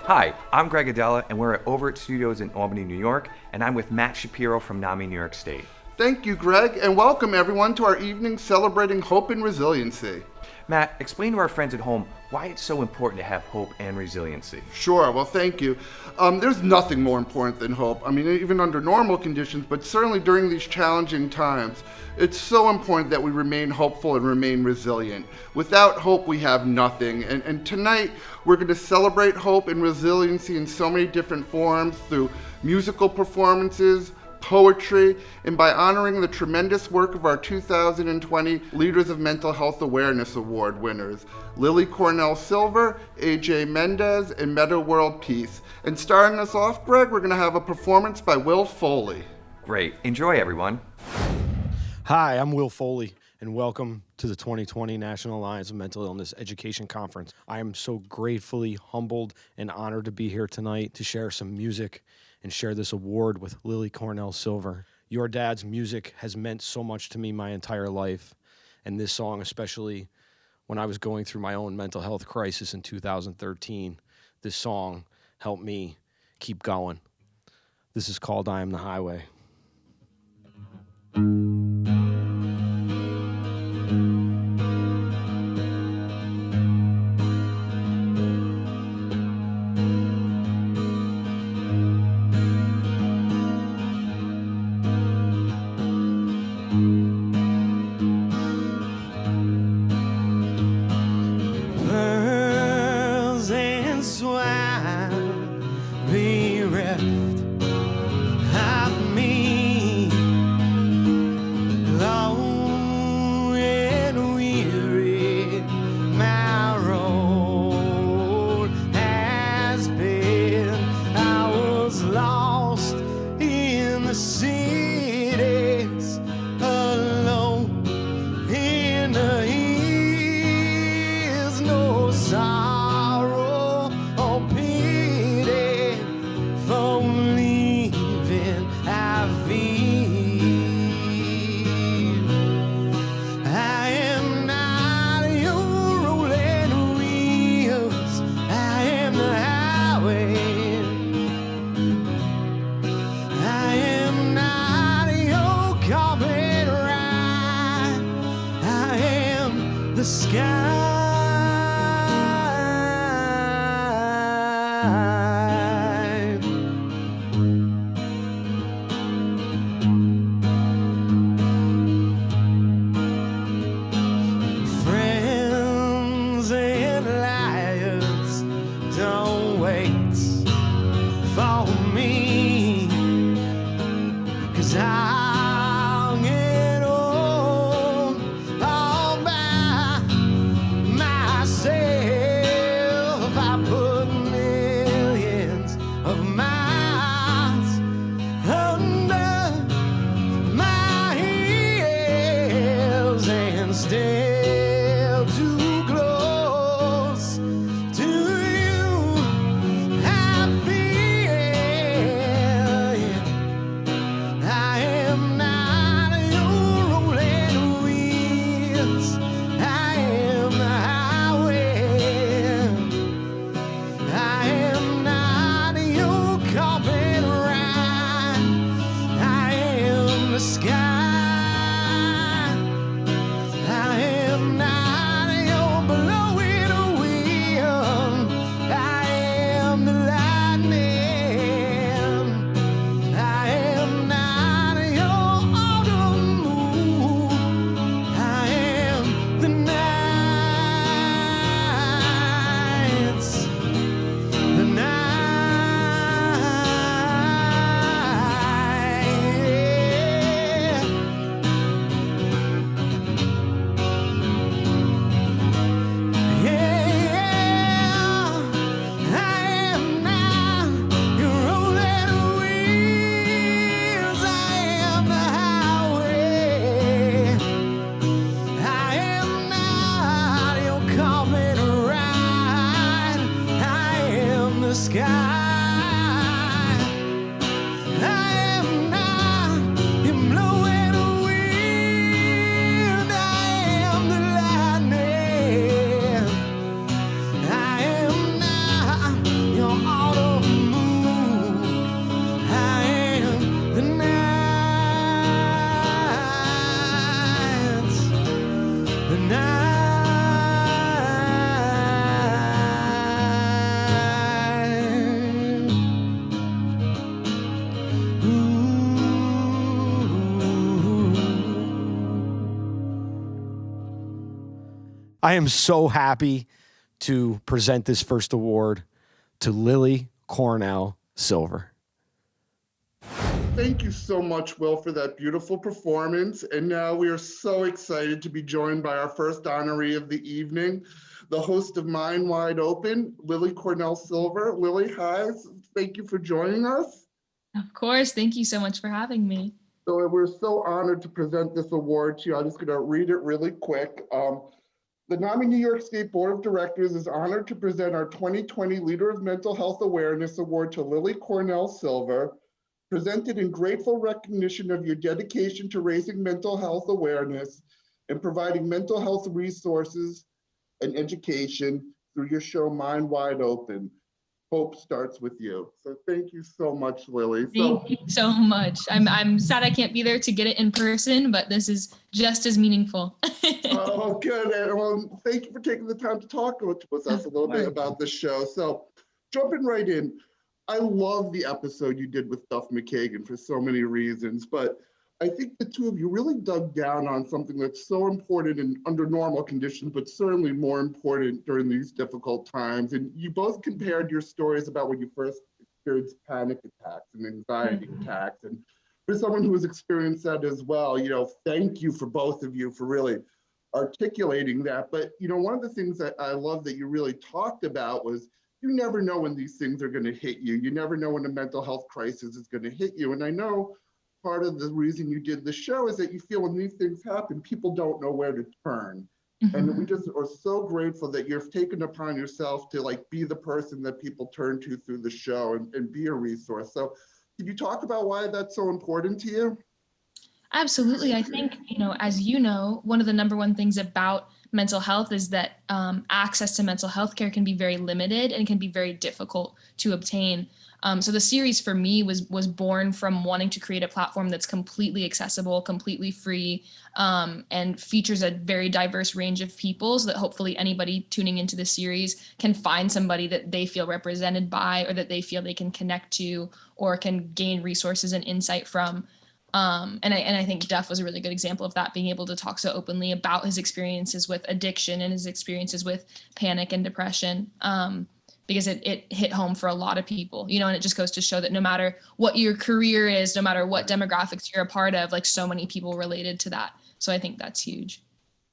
Hi, I'm Greg Adela, and we're at Overt Studios in Albany, New York, and I'm with Matt Shapiro from NAMI New York State. Thank you, Greg, and welcome everyone to our evening celebrating hope and resiliency. Matt, explain to our friends at home why it's so important to have hope and resiliency. Sure, well, thank you. There's nothing more important than hope. I mean, even under normal conditions, but certainly during these challenging times, it's so important that we remain hopeful and remain resilient. Without hope, we have nothing. And tonight, we're going to celebrate hope and resiliency in so many different forms through musical performances, poetry, and by honoring the tremendous work of our 2020 Leaders of Mental Health Awareness Award winners, Lily Cornell Silver, AJ Mendez, and Metta World Peace. And starting us off, Greg, we're going to have a performance by WIll Foley. Great. Enjoy, everyone. Hi, I'm WIll Foley, and welcome to the 2020 National Alliance of Mental Illness Education Conference. I am so gratefully humbled and honored to be here tonight to share some music and share this award with Lily Cornell Silver. Your dad's music has meant so much to me my entire life, and this song, especially when I was going through my own mental health crisis in 2013, this song helped me keep going. This is called I Am the Highway. I am I am so happy to present this first award to Lily Cornell Silver. Thank you so much, Will, for that beautiful performance. And now we are so excited to be joined by our first honoree of the evening, the host of Mind Wide Open, Lily Cornell Silver. Lily, hi. Thank you for joining us. Of course. Thank you so much for having me. So we're so honored to present this award to you. I'm just going to read it really quick. The NAMI New York State Board of Directors is honored to present our 2020 Leader of Mental Health Awareness Award to Lily Cornell Silver, presented in grateful recognition of your dedication to raising mental health awareness and providing mental health resources and education through your show Mind Wide Open. Hope starts with you. So thank you so much, Lily. Thank you so much. I'm sad I can't be there to get it in person, but this is just as meaningful. Oh, good. And well, thank you for taking the time to talk with us a little bit about the show. So jumping right in, I love the episode you did with Duff McKagan for so many reasons, but I think the two of you really dug down on something that's so important in under normal conditions, but certainly more important during these difficult times. And you both compared your stories about when you first experienced panic attacks and anxiety attacks. And for someone who has experienced that as well, thank you for both of you for really articulating that. But, one of the things that I love that you really talked about was you never know when these things are going to hit you. You never know when a mental health crisis is going to hit you. And I know part of the reason you did the show is that you feel when these things happen, people don't know where to turn. Mm-hmm. And we just are so grateful that you've taken upon yourself to be the person that people turn to through the show and be a resource. So can you talk about why that's so important to you? Absolutely. I think, as you know, one of the number one things about mental health is that access to mental health care can be very limited and can be very difficult to obtain. So the series for me was born from wanting to create a platform that's completely accessible, completely free, and features a very diverse range of people so that hopefully anybody tuning into the series can find somebody that they feel represented by or that they feel they can connect to or can gain resources and insight from. And I think Duff was a really good example of that, being able to talk so openly about his experiences with addiction and his experiences with panic and depression, because it hit home for a lot of people, and it just goes to show that no matter what your career is, no matter what demographics you're a part of, so many people related to that. So I think that's huge.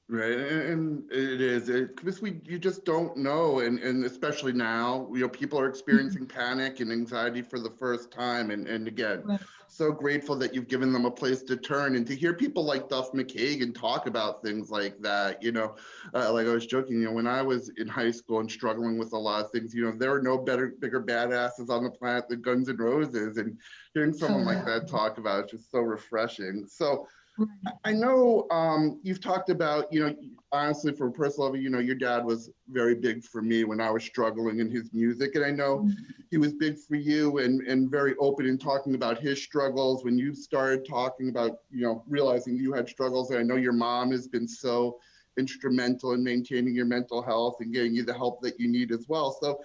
Right, and it is, because you just don't know, and especially now, people are experiencing panic and anxiety for the first time, and again, right. So grateful that you've given them a place to turn, and to hear people like Duff McKagan talk about things like that, like I was joking, when I was in high school and struggling with a lot of things, there are no bigger badasses on the planet than Guns N' Roses, and hearing someone like that talk about it's just so refreshing. So I know you've talked about, honestly, from a personal level, your dad was very big for me when I was struggling in his music. And I know he was big for you and very open in talking about his struggles when you started talking about, realizing you had struggles. And I know your mom has been so instrumental in maintaining your mental health and getting you the help that you need as well. So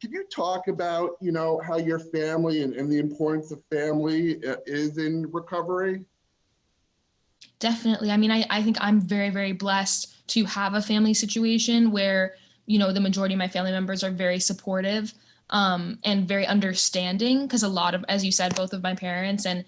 can you talk about, how your family and the importance of family is in recovery? Definitely. I mean, I think I'm very, very blessed to have a family situation where, the majority of my family members are very supportive and very understanding, because a lot of, as you said, both of my parents and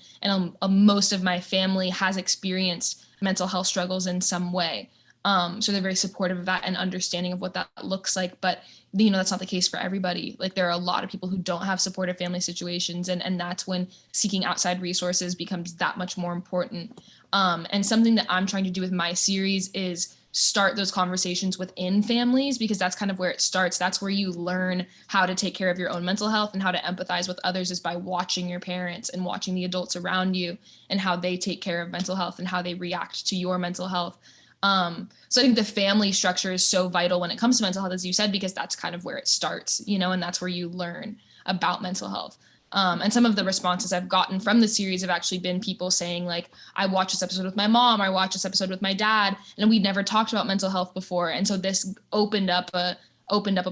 most of my family has experienced mental health struggles in some way. So they're very supportive of that and understanding of what that looks like. But, that's not the case for everybody. There are a lot of people who don't have supportive family situations. And that's when seeking outside resources becomes that much more important. And something that I'm trying to do with my series is start those conversations within families, because that's kind of where it starts. That's where you learn how to take care of your own mental health and how to empathize with others, is by watching your parents and watching the adults around you and how they take care of mental health and how they react to your mental health. So I think the family structure is so vital when it comes to mental health, as you said, because that's kind of where it starts, and that's where you learn about mental health. And some of the responses I've gotten from the series have actually been people saying, I watched this episode with my mom, or I watched this episode with my dad, and we'd never talked about mental health before. And so this opened up a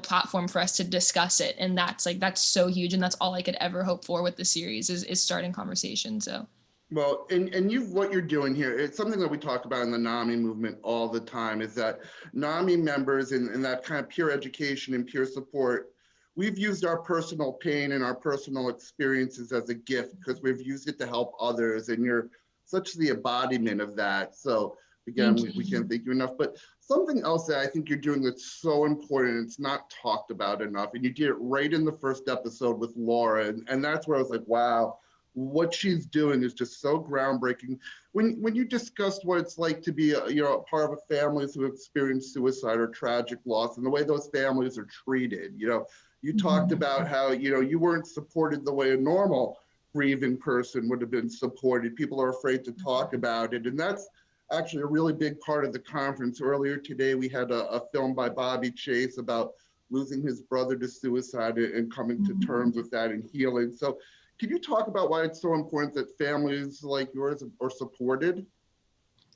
platform for us to discuss it. And that's so huge. And that's all I could ever hope for with the series is starting conversation. So Well, and what you're doing here, it's something that we talk about in the NAMI movement all the time, is that NAMI members and that kind of peer education and peer support, we've used our personal pain and our personal experiences as a gift because we've used it to help others, and you're such the embodiment of that. So again, Thank we you. can't thank you enough. But something else that I think you're doing that's so important, it's not talked about enough, and you did it right in the first episode with Laura, and that's where I was like, wow, what she's doing is just so groundbreaking. When you discussed what it's like to be a part of a families who experience suicide or tragic loss and the way those families are treated, you talked about how you weren't supported the way a normal grieving person would have been supported. People are afraid to talk about it, and that's actually a really big part of the conference. Earlier today we had a film by Bobby Chase about losing his brother to suicide and coming to terms with that and healing. So can you talk about why it's so important that families like yours are supported?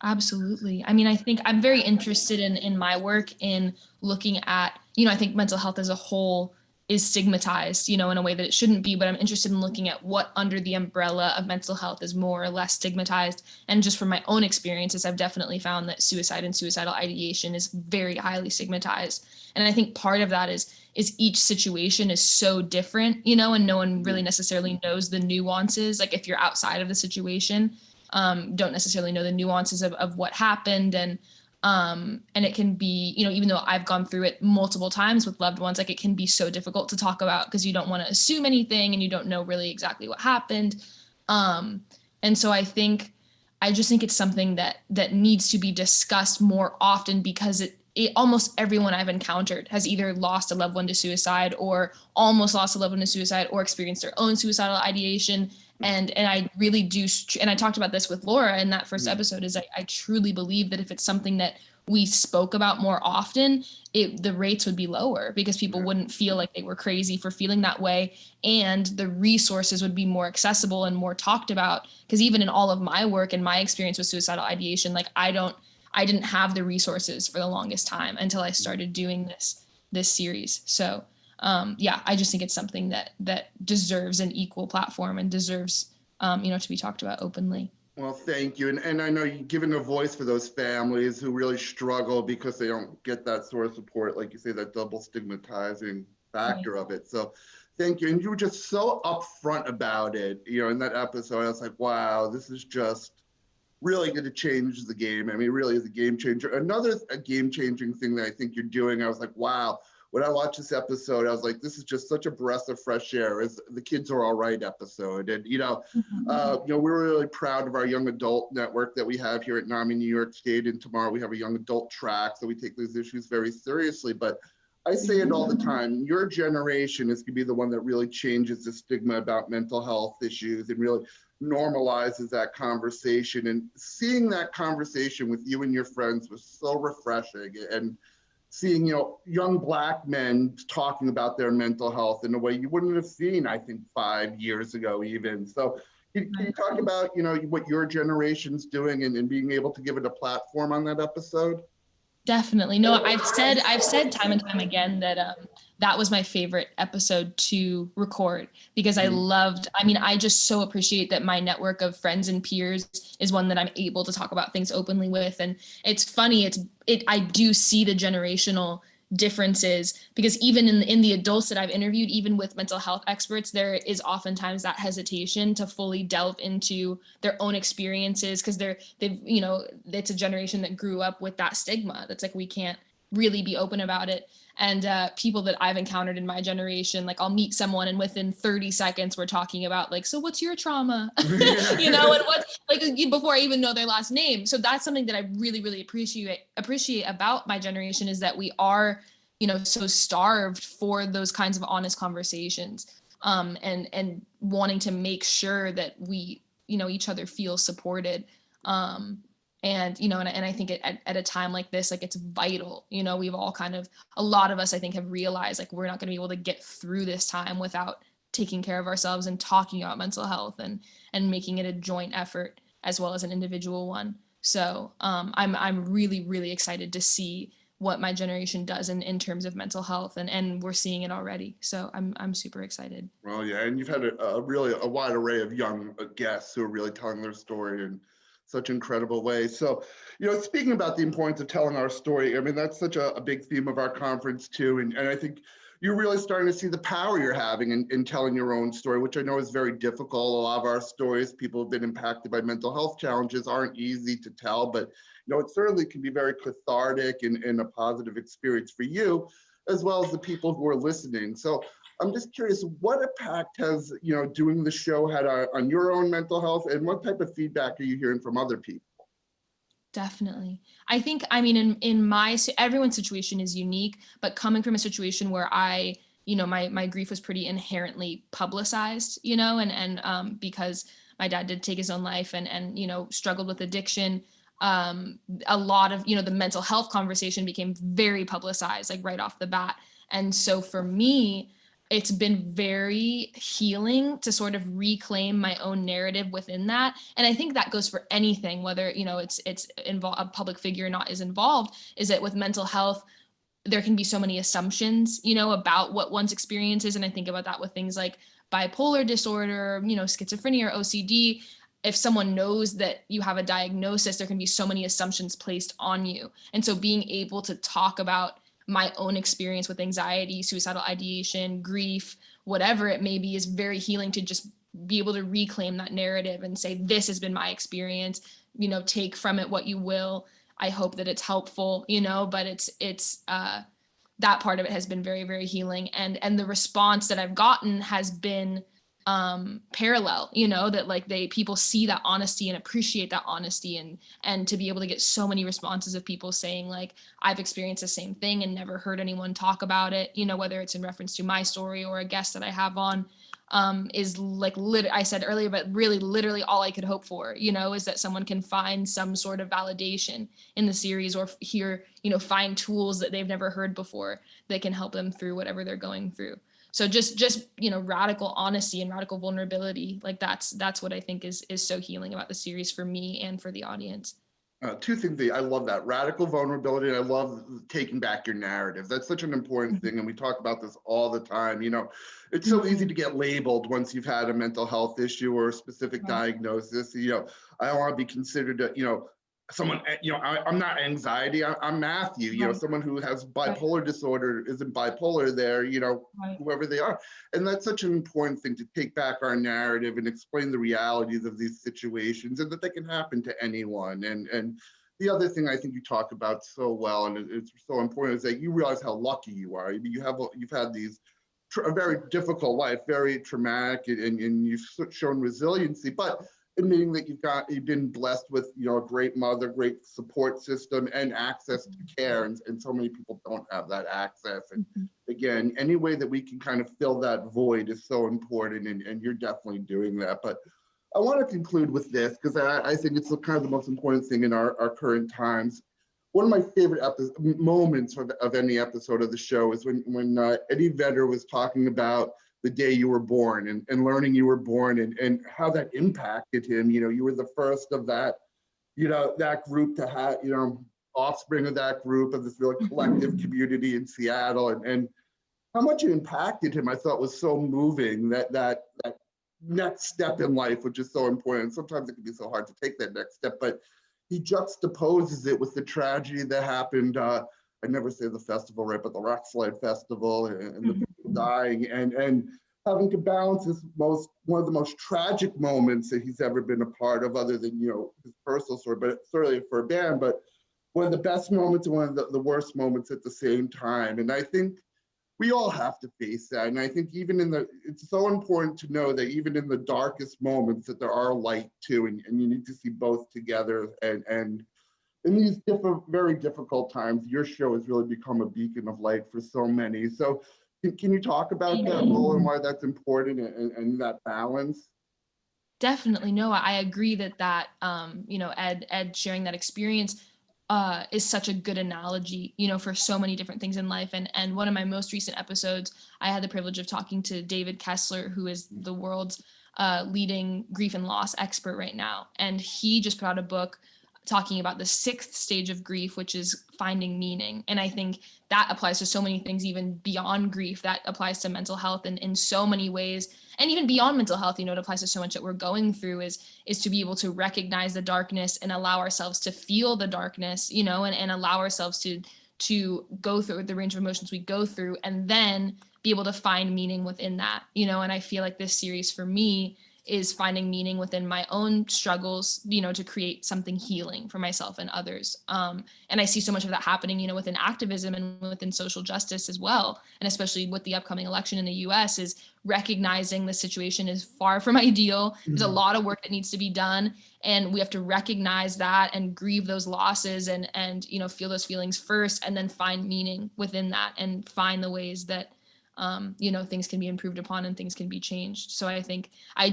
Absolutely. I mean, I think I'm very interested in my work in looking at, I think mental health as a whole is stigmatized, in a way that it shouldn't be, but I'm interested in looking at what under the umbrella of mental health is more or less stigmatized. And just from my own experiences, I've definitely found that suicide and suicidal ideation is very highly stigmatized. And I think part of that is each situation is so different, and no one really necessarily knows the nuances. Like if you're outside of the situation, don't necessarily know the nuances of what happened. And it can be, even though I've gone through it multiple times with loved ones, like it can be so difficult to talk about because you don't want to assume anything and you don't know really exactly what happened. And so I just think it's something that needs to be discussed more often because it almost everyone I've encountered has either lost a loved one to suicide or almost lost a loved one to suicide or experienced their own suicidal ideation. And I really do, and I talked about this with Laura in that first episode, is I truly believe that if it's something that we spoke about more often, the rates would be lower because people wouldn't feel like they were crazy for feeling that way. And the resources would be more accessible and more talked about. Because even in all of my work and my experience with suicidal ideation, like I didn't have the resources for the longest time until I started doing this series. So I just think it's something that deserves an equal platform and deserves to be talked about openly. Well, thank you. And I know you've given a voice for those families who really struggle because they don't get that sort of support, like you say, that double stigmatizing factor of it. So thank you. And you were just so upfront about it, in that episode. I was like, wow, this is just really going to change the game. I mean, it really is a game changer. Another game-changing thing that I think you're doing, I was like, wow. When I watched this episode, I was like, this is just such a breath of fresh air. Is the Kids Are All Right episode. And, we're really proud of our young adult network that we have here at NAMI New York State. And tomorrow we have a young adult track. So we take these issues very seriously. But I say it all the time, your generation is going to be the one that really changes the stigma about mental health issues and really normalizes that conversation. And seeing that conversation with you and your friends was so refreshing. And seeing, young Black men talking about their mental health in a way you wouldn't have seen, I think, 5 years ago even. So can you talk about, what your generation's doing and being able to give it a platform on that episode? Definitely. No, I've said time and time again that that was my favorite episode to record because I just so appreciate that my network of friends and peers is one that I'm able to talk about things openly with. And it's funny, I do see the generational differences because even in the adults that I've interviewed, even with mental health experts, there is oftentimes that hesitation to fully delve into their own experiences because it's a generation that grew up with that stigma. That's like, we can't really be open about it. And people that I've encountered in my generation, like I'll meet someone and within 30 seconds we're talking about like, so what's your trauma? And what, like before I even know their last name. So that's something that I really, really appreciate about my generation is that we are, so starved for those kinds of honest conversations and wanting to make sure that we, each other feel supported. And I think at a time like this, like it's vital, we've all a lot of us, I think, have realized like we're not going to be able to get through this time without taking care of ourselves and talking about mental health and making it a joint effort as well as an individual one. So I'm really, really excited to see what my generation does in terms of mental health, and we're seeing it already. So I'm super excited. Well, yeah, and you've had a really wide array of young guests who are really telling their story in such incredible ways. So, speaking about the importance of telling our story, I mean, that's such a big theme of our conference too. And I think you're really starting to see the power you're having in telling your own story, which I know is very difficult. A lot of our stories, people who've been impacted by mental health challenges, aren't easy to tell, but it certainly can be very cathartic and a positive experience for you, as well as the people who are listening. So I'm just curious, what impact has, doing the show had on your own mental health, and what type of feedback are you hearing from other people? Definitely. I think, I mean, everyone's situation is unique, but coming from a situation where my grief was pretty inherently publicized, and because my dad did take his own life and struggled with addiction, a lot of, the mental health conversation became very publicized, like right off the bat. And so for me, it's been very healing to sort of reclaim my own narrative within that. And I think that goes for anything, whether, it's involved, a public figure or not is involved, is that with mental health, there can be so many assumptions, about what one's experience is. And I think about that with things like bipolar disorder, schizophrenia or OCD. If someone knows that you have a diagnosis, there can be so many assumptions placed on you. And so being able to talk about my own experience with anxiety, suicidal ideation, grief, whatever it may be, is very healing to just be able to reclaim that narrative and say, this has been my experience, take from it what you will. I hope that it's helpful, but it's that part of it has been very, very healing. And the response that I've gotten has been parallel, that like people see that honesty and appreciate that honesty, and to be able to get so many responses of people saying like, I've experienced the same thing and never heard anyone talk about it, whether it's in reference to my story or a guest that I have on, is like, I said earlier, but really literally all I could hope for, is that someone can find some sort of validation in the series, or hear, find tools that they've never heard before that can help them through whatever they're going through. So just radical honesty and radical vulnerability, like that's what I think is so healing about the series for me and for the audience. Two things. I love that radical vulnerability, and I love taking back your narrative. That's such an important thing, and we talk about this all the time. It's so easy to get labeled once you've had a mental health issue or a specific diagnosis. I don't want to be considered someone, I'm not anxiety, I'm Matthew, someone who has bipolar disorder isn't bipolar there, whoever they are. And that's such an important thing, to take back our narrative and explain the realities of these situations, and that they can happen to anyone. And the other thing I think you talk about so well, and it's so important, is that you realize how lucky you are. You've had these a very difficult life, very traumatic, and you've shown resiliency, but admitting that you've been blessed with a great mother, great support system, and access to care, and so many people don't have that access. And again, any way that we can kind of fill that void is so important, and you're definitely doing that. But I want to conclude with this, because I think it's kind of the most important thing in our current times. One of my favorite moments of any episode of the show is when Eddie Vedder was talking about the day you were born, and learning you were born, and how that impacted him. You were the first of that, that group to have, offspring of that group, of this really collective community in Seattle, and how much it impacted him, I thought was so moving. That next step in life, which is so important. Sometimes it can be so hard to take that next step, but he juxtaposes it with the tragedy that happened. I never say the festival, right, but the Rock Slide Festival, and the people dying, and having to balance one of the most tragic moments that he's ever been a part of, other than his personal story, but certainly for a band, but one of the best moments and one of the worst moments at the same time. And I think we all have to face that. And I think it's so important to know that even in the darkest moments, that there are light too, and you need to see both together. And in these very difficult times, your show has really become a beacon of light for so many. So can you talk about that role and why that's important, and that balance? Definitely. No, I agree that Ed sharing that experience is such a good analogy, for so many different things in life. And one of my most recent episodes, I had the privilege of talking to David Kessler, who is the world's leading grief and loss expert right now. And he just put out a book talking about the 6th stage of grief, which is finding meaning. And I think that applies to so many things, even beyond grief. That applies to mental health and in so many ways. And even beyond mental health, it applies to so much that we're going through is to be able to recognize the darkness and allow ourselves to feel the darkness, and allow ourselves to go through the range of emotions we go through, and then be able to find meaning within that, and I feel like this series for me is finding meaning within my own struggles, to create something healing for myself and others. And I see so much of that happening, within activism and within social justice as well. And especially with the upcoming election in the US, is recognizing the situation is far from ideal. There's a lot of work that needs to be done. And we have to recognize that and grieve those losses and feel those feelings first, and then find meaning within that and find the ways that things can be improved upon and things can be changed. So I think I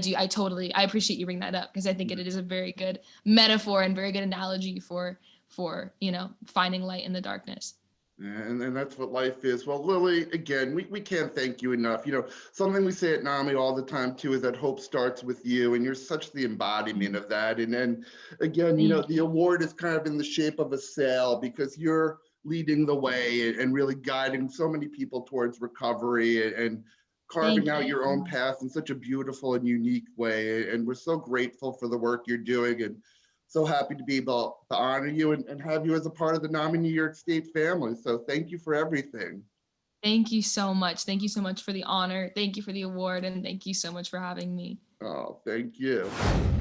appreciate you bringing that up, because I think it is a very good metaphor and very good analogy for finding light in the darkness. And that's what life is. Well, Lily, again, we can't thank you enough. Something we say at NAMI all the time too is that hope starts with you, and you're such the embodiment of that. And then again, the award is kind of in the shape of a sail, because you're leading the way and really guiding so many people towards recovery and carving out your own path in such a beautiful and unique way. And we're so grateful for the work you're doing, and so happy to be able to honor you and have you as a part of the NAMI New York State family. So thank you for everything. Thank you so much. Thank you so much for the honor. Thank you for the award. And thank you so much for having me. Oh, thank you.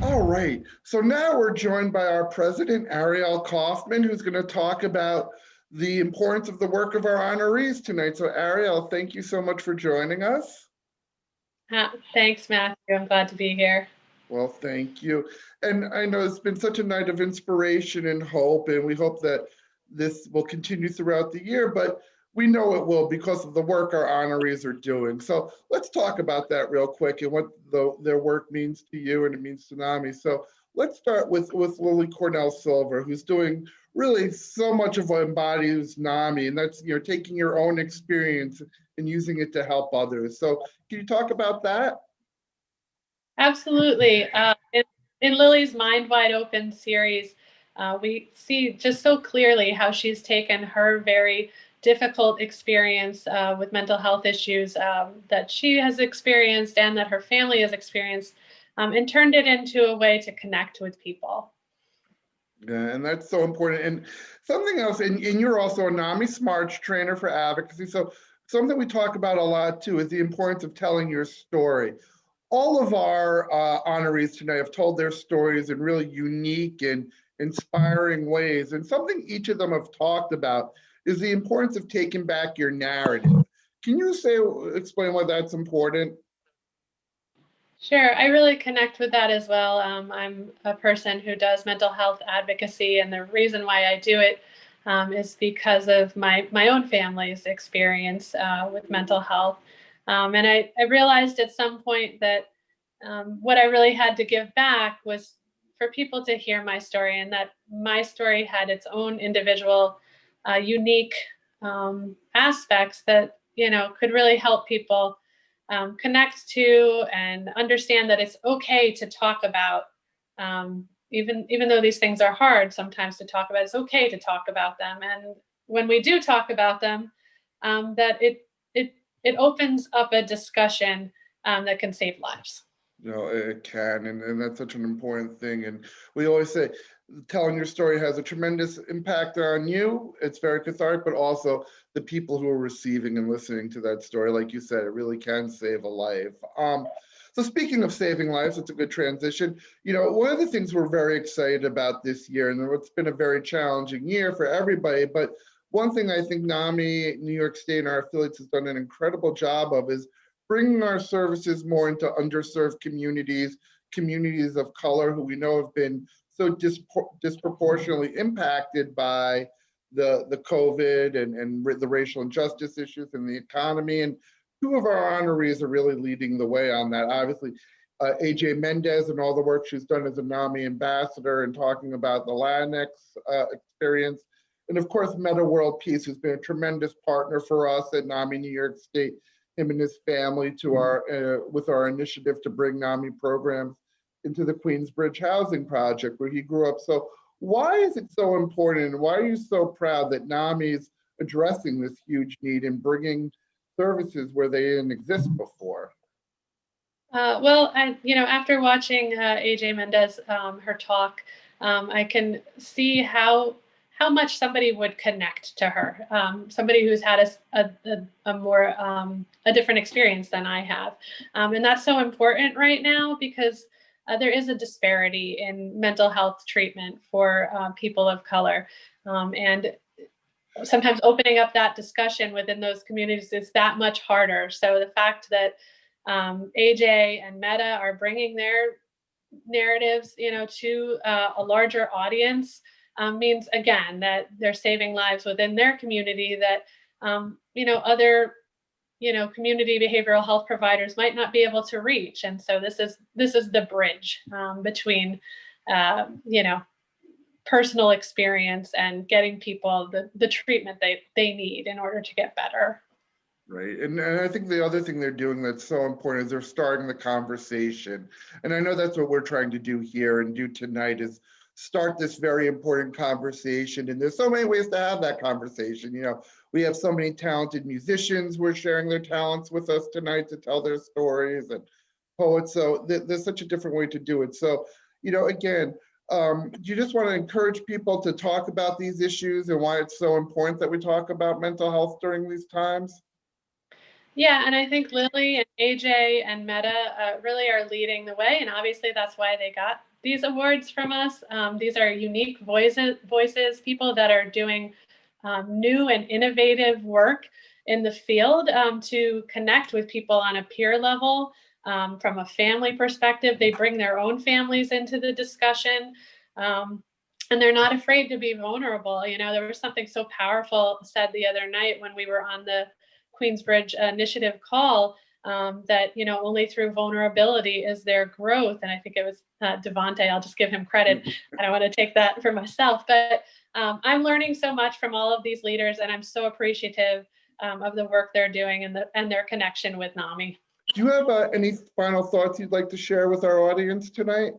All right. So now we're joined by our president, Ariel Kaufman, who's going to talk about the importance of the work of our honorees tonight. So Ariel, thank you so much for joining us. Thanks, Matthew. I'm glad to be here. Well, thank you. And I know it's been such a night of inspiration and hope, and we hope that this will continue throughout the year, but we know it will because of the work our honorees are doing. So let's talk about that real quick and what their work means to you and it means to NAMI. So let's start with Lily Cornell Silver, who's doing really so much of what embodies NAMI, and that's taking your own experience and using it to help others. So can you talk about that? Absolutely. In Lily's Mind Wide Open series, we see just so clearly how she's taken her very difficult experience with mental health issues that she has experienced and that her family has experienced, and turned it into a way to connect with people. Yeah, and that's so important. And something else, and you're also a NAMI Smarts trainer for advocacy. So something we talk about a lot too is the importance of telling your story. All of our honorees tonight have told their stories in really unique and inspiring ways. And something each of them have talked about is the importance of taking back your narrative. Can you explain why that's important? Sure, I really connect with that as well. I'm a person who does mental health advocacy, and the reason why I do it is because of my own family's experience with mental health. And I realized at some point that what I really had to give back was for people to hear my story, and that my story had its own individual, unique aspects that could really help people connect to and understand that it's okay to talk about, even though these things are hard sometimes to talk about. It's okay to talk about them, and when we do talk about them, that it opens up a discussion that can save lives. It can, and that's such an important thing. And we always say, telling your story has a tremendous impact on you. It's very cathartic, but also the people who are receiving and listening to that story. Like you said, it really can save a life. So speaking of saving lives, it's a good transition. One of the things we're very excited about this year, and it's been a very challenging year for everybody, but one thing I think NAMI, New York State, and our affiliates has done an incredible job of is bringing our services more into underserved communities of color who we know have been so disproportionately impacted by the COVID and the racial injustice issues in the economy. And two of our honorees are really leading the way on that. Obviously, AJ Mendez and all the work she's done as a NAMI ambassador and talking about the Latinx experience. And of course, Metta World Peace, who's been a tremendous partner for us at NAMI New York State, him and his family with our initiative to bring NAMI programs into the Queensbridge Housing Project, where he grew up. So Why is it so important? Why are you so proud that NAMI is addressing this huge need and bringing services where they didn't exist before? Well, after watching AJ Mendez, her talk, I can see how much somebody would connect to her. Somebody who's had a more a different experience than I have, and that's so important right now because there is a disparity in mental health treatment for people of color, and sometimes opening up that discussion within those communities is that much harder. So the fact that AJ and Metta are bringing their narratives, to a larger audience means again that they're saving lives within their community that other community behavioral health providers might not be able to reach. And so this is the bridge between personal experience and getting people the treatment they need in order to get better. Right. And I think the other thing they're doing that's so important is they're starting the conversation. And I know that's what we're trying to do here and do tonight is start this very important conversation. And there's so many ways to have that conversation. We have so many talented musicians who are sharing their talents with us tonight to tell their stories, and poets. So there's such a different way to do it. So, again, do you just want to encourage people to talk about these issues and why it's so important that we talk about mental health during these times? Yeah, and I think Lily and AJ and Metta really are leading the way, and obviously that's why they got these awards from us. These are unique voices, people that are doing new and innovative work in the field to connect with people on a peer level. From a family perspective, they bring their own families into the discussion. And they're not afraid to be vulnerable. There was something so powerful said the other night when we were on the Queensbridge Initiative call that, only through vulnerability is there growth. And I think it was Devonte, I'll just give him credit. I don't want to take that for myself, but I'm learning so much from all of these leaders, and I'm so appreciative of the work they're doing and their connection with NAMI. Do you have any final thoughts you'd like to share with our audience tonight?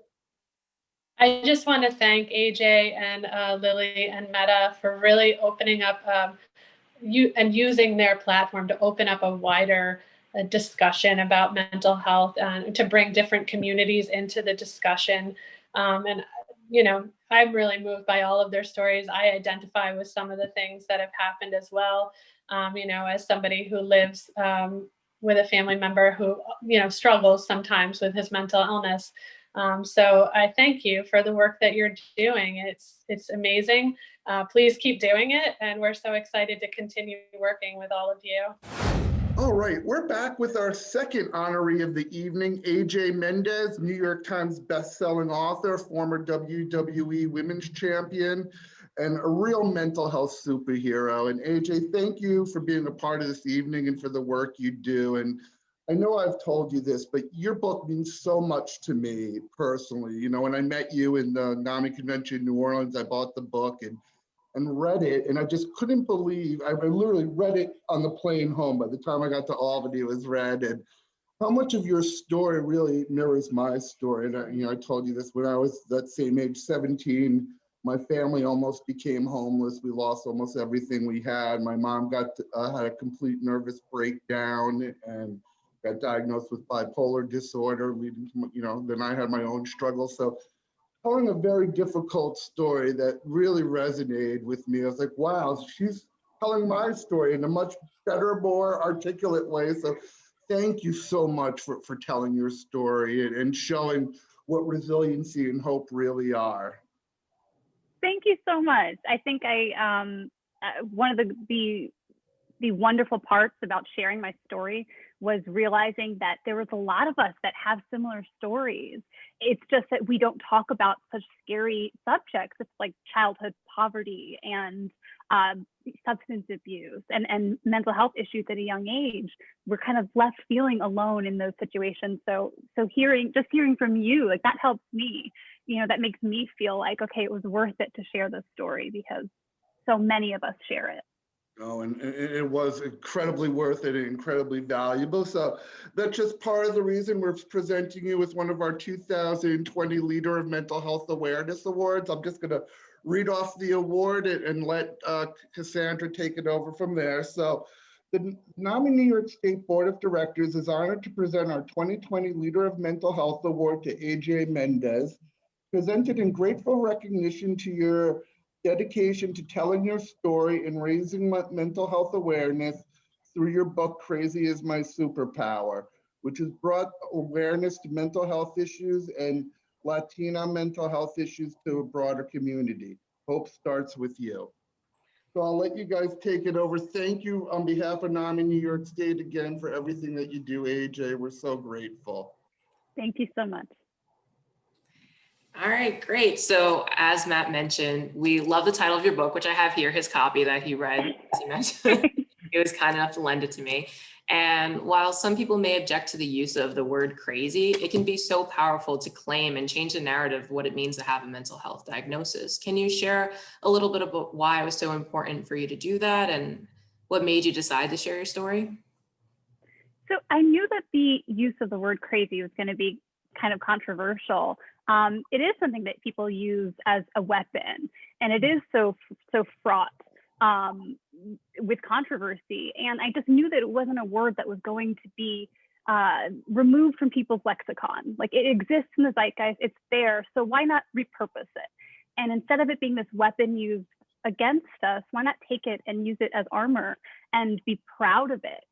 I just want to thank AJ and Lily and Metta for really opening up and using their platform to open up a wider discussion about mental health and to bring different communities into the discussion. And I'm really moved by all of their stories. I identify with some of the things that have happened as well. As somebody who lives with a family member who, struggles sometimes with his mental illness. So I thank you for the work that you're doing. It's amazing. Please keep doing it. And we're so excited to continue working with all of you. All right, we're back with our second honoree of the evening, AJ Mendez, New York Times bestselling author, former WWE Women's Champion, and a real mental health superhero. And AJ, thank you for being a part of this evening and for the work you do. And I know I've told you this, but your book means so much to me personally. When I met you in the NAMI convention in New Orleans, I bought the book and read it, and I just couldn't believe, I literally read it on the plane home. By the time I got to Albany, it was read, and how much of your story really mirrors my story. And I told you this when I was that same age, 17, my family almost became homeless. We lost almost everything we had. My mom had a complete nervous breakdown and got diagnosed with bipolar disorder, leading to, then I had my own struggles. So telling a very difficult story that really resonated with me. I was like, wow, she's telling my story in a much better, more articulate way. So thank you so much for telling your story and showing what resiliency and hope really are. Thank you so much. I think one of the wonderful parts about sharing my story was realizing that there was a lot of us that have similar stories. It's just that we don't talk about such scary subjects. It's like childhood poverty and substance abuse and mental health issues at a young age. We're kind of left feeling alone in those situations. So hearing from you, like that helps me, that makes me feel like, okay, it was worth it to share this story because so many of us share it. Oh, and it was incredibly worth it and incredibly valuable. So that's just part of the reason we're presenting you with one of our 2020 Leader of Mental Health Awareness Awards. I'm just going to read off the award and let Cassandra take it over from there. So the NAMI New York State Board of Directors is honored to present our 2020 Leader of Mental Health Award to AJ Mendez, presented in grateful recognition to your dedication to telling your story and raising mental health awareness through your book, Crazy is My Superpower, which has brought awareness to mental health issues and Latina mental health issues to a broader community. Hope starts with you. So I'll let you guys take it over. Thank you on behalf of NAMI New York State again for everything that you do, AJ. We're so grateful. Thank you so much. All right, great. So as Matt mentioned, we love the title of your book, which I have here, his copy that he read, as he mentioned. He was kind enough to lend it to me. And while some people may object to the use of the word crazy, it can be so powerful to claim and change the narrative of what it means to have a mental health diagnosis. Can you share a little bit about why it was so important for you to do that and what made you decide to share your story? So I knew that the use of the word crazy was going to be kind of controversial. It is something that people use as a weapon, and it is so fraught with controversy. And I just knew that it wasn't a word that was going to be removed from people's lexicon. Like, it exists in the zeitgeist, it's there, so why not repurpose it? And instead of it being this weapon used against us, why not take it and use it as armor and be proud of it?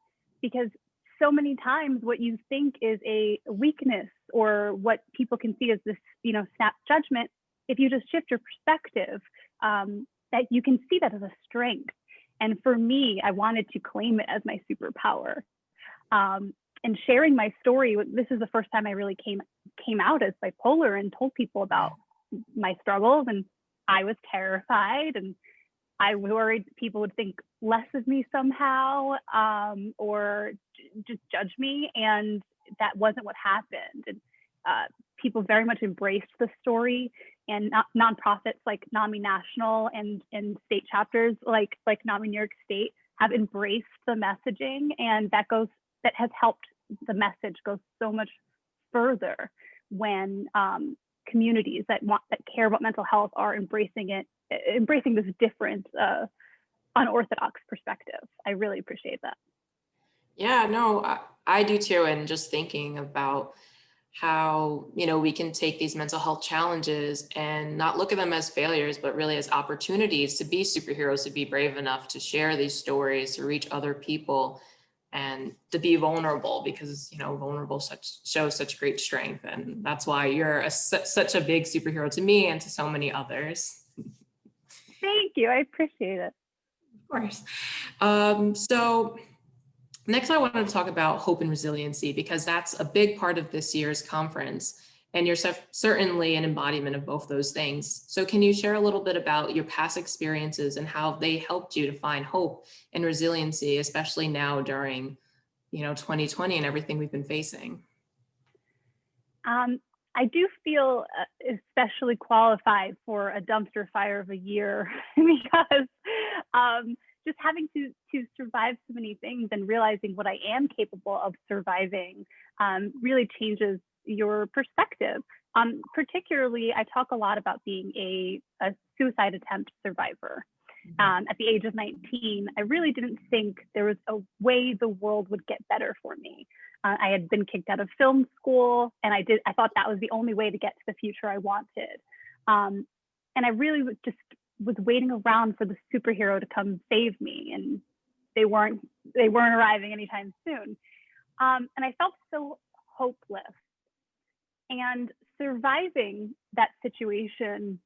Because so many times what you think is a weakness or what people can see as this, snap judgment, if you just shift your perspective, that you can see that as a strength. And for me, I wanted to claim it as my superpower. And sharing my story, this is the first time I really came out as bipolar and told people about my struggles. And I was terrified, and I worried people would think less of me somehow, or just judge me. And that wasn't what happened. And people very much embraced the story, and nonprofits like NAMI National and state chapters like NAMI New York State have embraced the messaging, and that has helped the message go so much further when communities that care about mental health are embracing this different, unorthodox perspective. I really appreciate that. Yeah, no, I do too. And just thinking about how, we can take these mental health challenges and not look at them as failures, but really as opportunities to be superheroes, to be brave enough to share these stories, to reach other people, and to be vulnerable, because, vulnerable shows such great strength. And that's why you're such a big superhero to me and to so many others. Thank you. I appreciate it. Of course. So next, I wanted to talk about hope and resiliency, because that's a big part of this year's conference. And you're certainly an embodiment of both those things. So can you share a little bit about your past experiences and how they helped you to find hope and resiliency, especially now during, 2020 and everything we've been facing? I do feel especially qualified for a dumpster fire of a year because just having to survive so many things and realizing what I am capable of surviving really changes your perspective. Particularly, I talk a lot about being a suicide attempt survivor. At the age of 19, I really didn't think there was a way the world would get better for me. I had been kicked out of film school, and I thought that was the only way to get to the future I wanted. And I really was waiting around for the superhero to come save me, and they weren't arriving anytime soon. And I felt so hopeless. And surviving that situation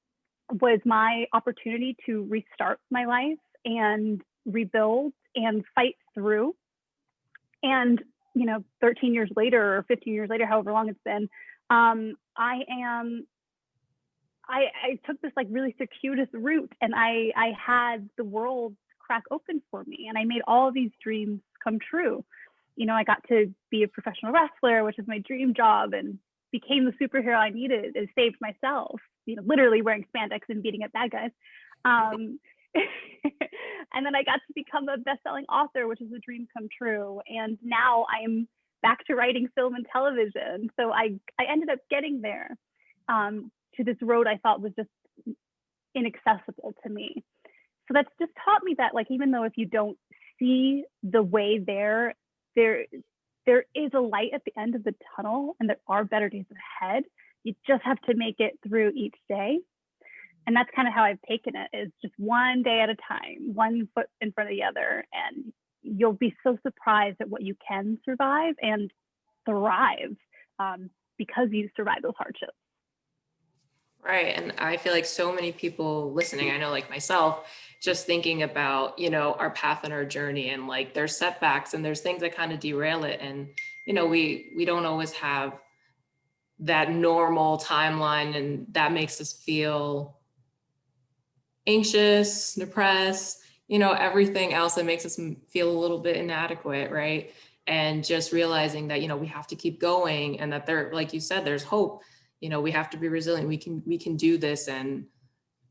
was my opportunity to restart my life and rebuild and fight through. And 13 years later or 15 years later, however long it's been, I took this really circuitous route, and I had the world crack open for me, and I made all of these dreams come true. I got to be a professional wrestler, which is my dream job, and became the superhero I needed and saved myself, literally wearing spandex and beating up bad guys. And then I got to become a best-selling author, which is a dream come true. And now I'm back to writing film and television. So I ended up getting there to this road I thought was just inaccessible to me. So that's just taught me that, like, even though if you don't see the way there is a light at the end of the tunnel, and there are better days ahead. You just have to make it through each day. And that's kind of how I've taken it, is just one day at a time, one foot in front of the other. And you'll be so surprised at what you can survive and thrive because you survive those hardships. Right. And I feel like so many people listening, I know like myself, just thinking about, our path and our journey, and like there's setbacks and there's things that kind of derail it. And, we don't always have that normal timeline, and that makes us feel anxious, depressed, everything else that makes us feel a little bit inadequate. Right. And just realizing that, we have to keep going, and that there, like you said, there's hope. We have to be resilient. We can do this, and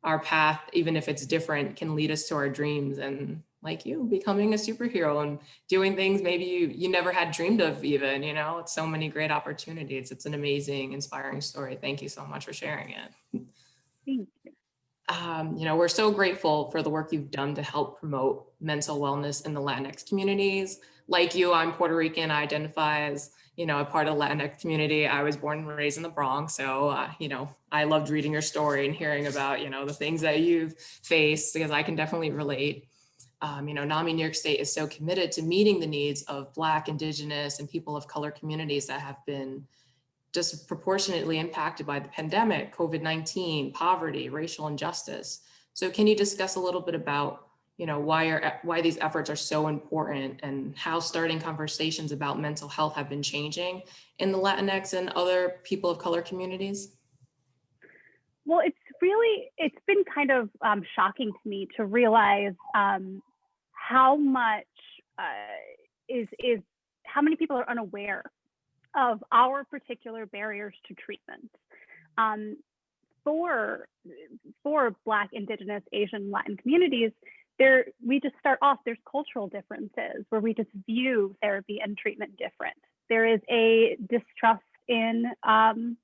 our path, even if it's different, can lead us to our dreams. And like you, becoming a superhero and doing things maybe you never had dreamed of even, it's so many great opportunities. It's an amazing, inspiring story. Thank you so much for sharing it. Thank you. We're so grateful for the work you've done to help promote mental wellness in the Latinx communities. Like you, I'm Puerto Rican. I identify as, a part of the Latinx community. I was born and raised in the Bronx. So, I loved reading your story and hearing about, the things that you've faced, because I can definitely relate. NAMI New York State is so committed to meeting the needs of Black, Indigenous, and people of color communities that have been disproportionately impacted by the pandemic, COVID-19, poverty, racial injustice. So can you discuss a little bit about, why these efforts are so important, and how starting conversations about mental health have been changing in the Latinx and other people of color communities? Well, it's been kind of shocking to me to realize how much how many people are unaware of our particular barriers to treatment. For Black, Indigenous, Asian, Latin communities, we just start off, there's cultural differences where we just view therapy and treatment different. There is a distrust in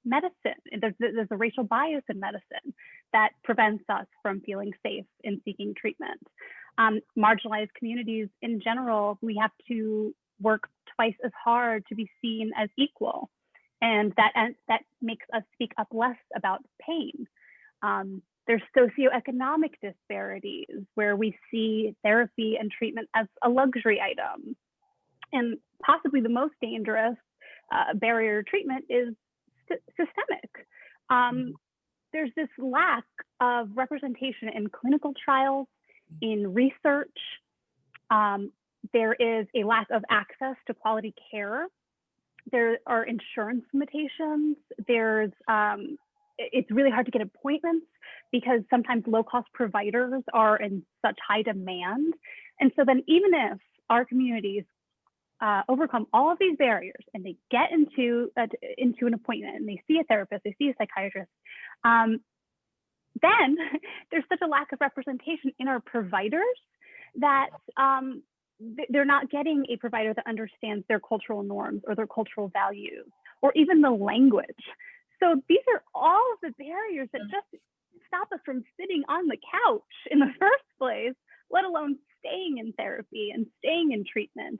medicine. There's a racial bias in medicine that prevents us from feeling safe in seeking treatment. Marginalized communities in general, we have to work twice as hard to be seen as equal. And that makes us speak up less about pain. There's socioeconomic disparities where we see therapy and treatment as a luxury item. And possibly the most dangerous barrier to treatment is systemic. There's this lack of representation in clinical trials, in research. There is a lack of access to quality care. There are insurance limitations. It's really hard to get appointments because sometimes low-cost providers are in such high demand. And so then even if our communities overcome all of these barriers and they get into an appointment and they see a therapist, they see a psychiatrist, then there's such a lack of representation in our providers that they're not getting a provider that understands their cultural norms or their cultural values or even the language. So these are all of the barriers that just stop us from sitting on the couch in the first place, let alone staying in therapy and staying in treatment.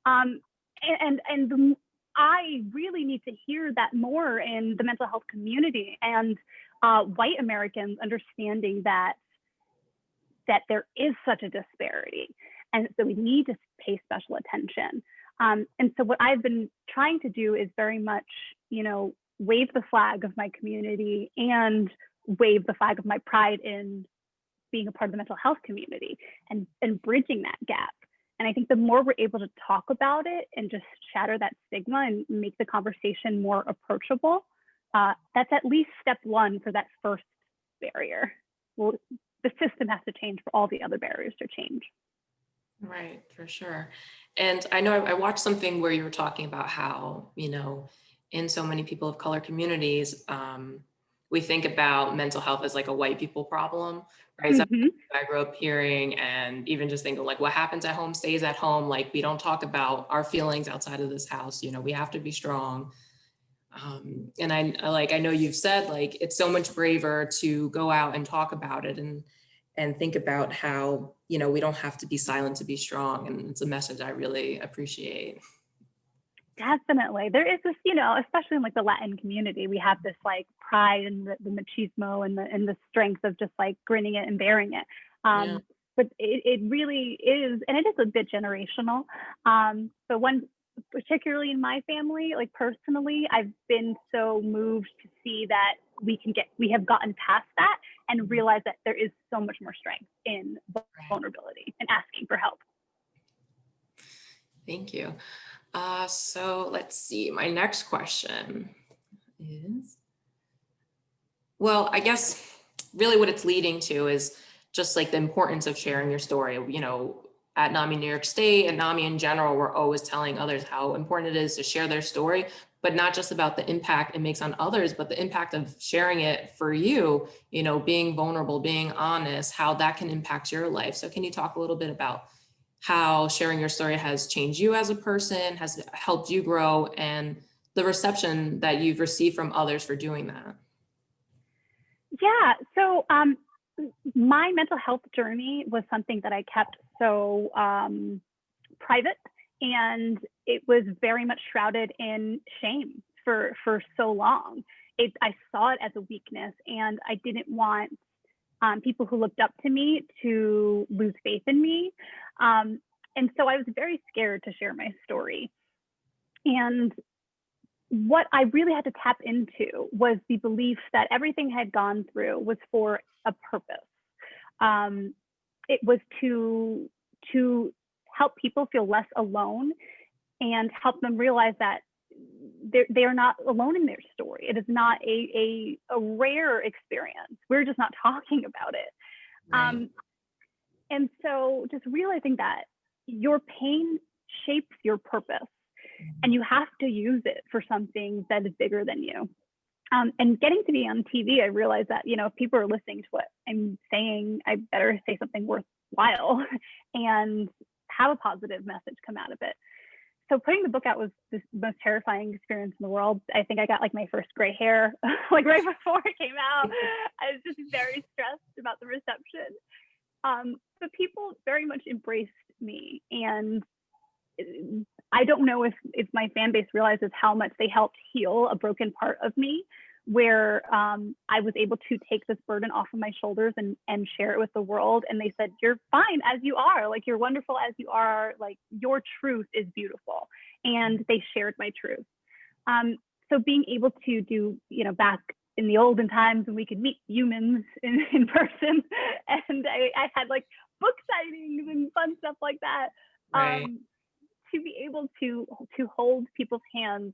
And I really need to hear that more in the mental health community, and white Americans understanding that there is such a disparity, and so we need to pay special attention. And so what I've been trying to do is very much, wave the flag of my community and wave the flag of my pride in being a part of the mental health community and bridging that gap. And I think the more we're able to talk about it and just shatter that stigma and make the conversation more approachable, that's at least step one for that first barrier. Well, the system has to change for all the other barriers to change. Right, for sure. And I know I watched something where you were talking about how, in so many people of color communities, we think about mental health as like a white people problem, right? Mm-hmm. I grew up hearing, and even just thinking like, what happens at home stays at home. Like, we don't talk about our feelings outside of this house. We have to be strong. And I know you've said like, it's so much braver to go out and talk about it and think about how, you know, we don't have to be silent to be strong. And it's a message I really appreciate. Definitely. There is this, you know, especially in like the Latin community, we have this like pride in the machismo and the strength of just like grinning it and bearing it. Yeah. But it really is, and it is a bit generational. But one, particularly in my family, like personally, I've been so moved to see that we have gotten past that and realize that there is so much more strength in vulnerability and asking for help. Thank you. So let's see, my next question is, well, I guess really what it's leading to is just like the importance of sharing your story. You know, at NAMI New York State and NAMI in general, we're always telling others how important it is to share their story, but not just about the impact it makes on others, but the impact of sharing it for you, you know, being vulnerable, being honest, how that can impact your life. So can you talk a little bit about how sharing your story has changed you as a person, has helped you grow, and the reception that you've received from others for doing that? Yeah, so my mental health journey was something that I kept so private, and it was very much shrouded in shame for so long. I saw it as a weakness, and I didn't want people who looked up to me to lose faith in me. And so I was very scared to share my story. And what I really had to tap into was the belief that everything I had gone through was for a purpose. It was to help people feel less alone and help them realize that they are not alone in their story. It is not a rare experience. We're just not talking about it. Right. And so just realizing that your pain shapes your purpose, and you have to use it for something that is bigger than you. And getting to be on TV, I realized that, you know, if people are listening to what I'm saying, I better say something worthwhile and have a positive message come out of it. So putting the book out was the most terrifying experience in the world. I think I got like my first gray hair, like right before it came out. I was just very stressed about the reception. But people very much embraced me, and I don't know if my fan base realizes how much they helped heal a broken part of me, where I was able to take this burden off of my shoulders and share it with the world. And they said, "You're fine as you are, like you're wonderful as you are, like your truth is beautiful." And they shared my truth. So being able to do, you know, back in the olden times when we could meet humans in person, and I had like book signings and fun stuff like that. Right. To be able to hold people's hands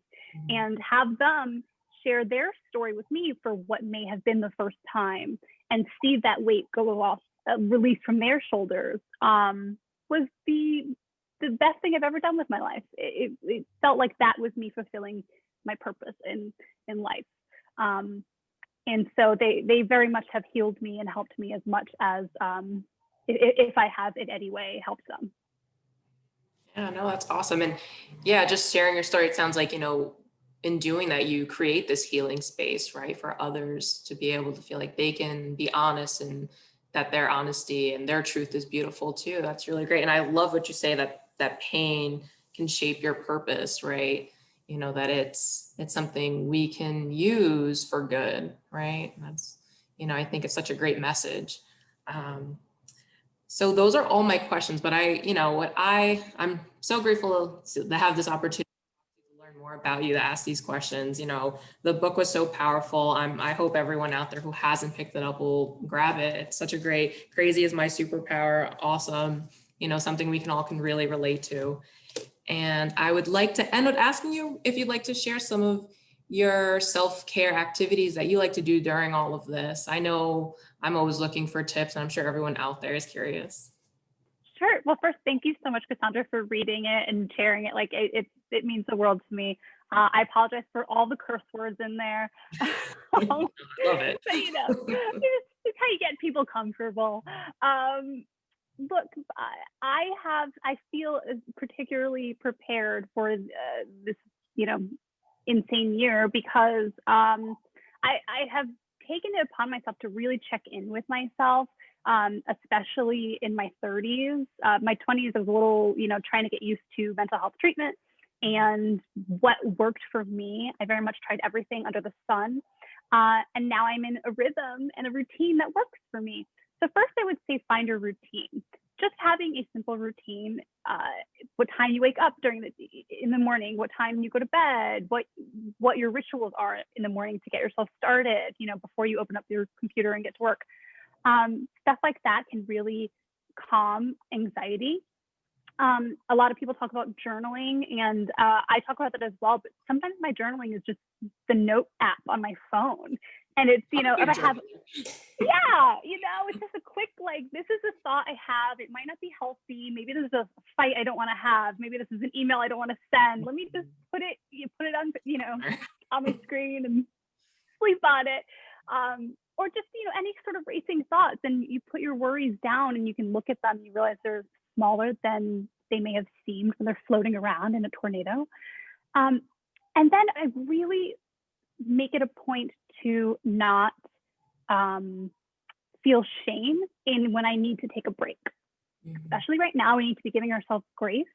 and have them share their story with me for what may have been the first time, and see that weight go off, released from their shoulders, was the best thing I've ever done with my life. It felt like that was me fulfilling my purpose in life. And so they very much have healed me and helped me as much as if I have in any way helped them. Yeah, no, that's awesome. And yeah, just sharing your story, it sounds like, you know, in doing that, you create this healing space, right, for others to be able to feel like they can be honest, and that their honesty and their truth is beautiful too. That's really great. And I love what you say, that pain can shape your purpose, right? You know, that it's something we can use for good, right? And that's, you know, I think it's such a great message. So those are all my questions, but I'm so grateful to have this opportunity to learn more about you, to ask these questions. You know, the book was so powerful. I hope everyone out there who hasn't picked it up will grab it. It's such a great, crazy is my superpower, awesome, you know, something we can really relate to. And I would like to end with asking you if you'd like to share some of your self-care activities that you like to do during all of this. I know I'm always looking for tips, and I'm sure everyone out there is curious. Sure. Well, first, thank you so much, Cassandra, for reading it and sharing it. Like it means the world to me. I apologize for all the curse words in there. Love it. But, you know, it's how you get people comfortable. Look, I feel particularly prepared for this, you know, insane year because I have taken it upon myself to really check in with myself, especially in my 30s. My 20s, I was a little, trying to get used to mental health treatment and what worked for me. I very much tried everything under the sun. And now I'm in a rhythm and a routine that works for me. So first I would say find your routine. Just having a simple routine, what time you wake up in the morning, what time you go to bed, what your rituals are in the morning to get yourself started, before you open up your computer and get to work. Stuff like that can really calm anxiety. A lot of people talk about journaling, and I talk about that as well, but sometimes my journaling is just the note app on my phone. And it's, if I have, it's just a quick, this is a thought I have. It might not be healthy. Maybe this is a fight I don't want to have. Maybe this is an email I don't want to send. Let me just put it on, on my screen and sleep on it. Or just, any sort of racing thoughts, and you put your worries down and you can look at them and you realize they're smaller than they may have seemed when they're floating around in a tornado. And then I really make it a point to not feel shame in when I need to take a break. Especially right now, we need to be giving ourselves grace.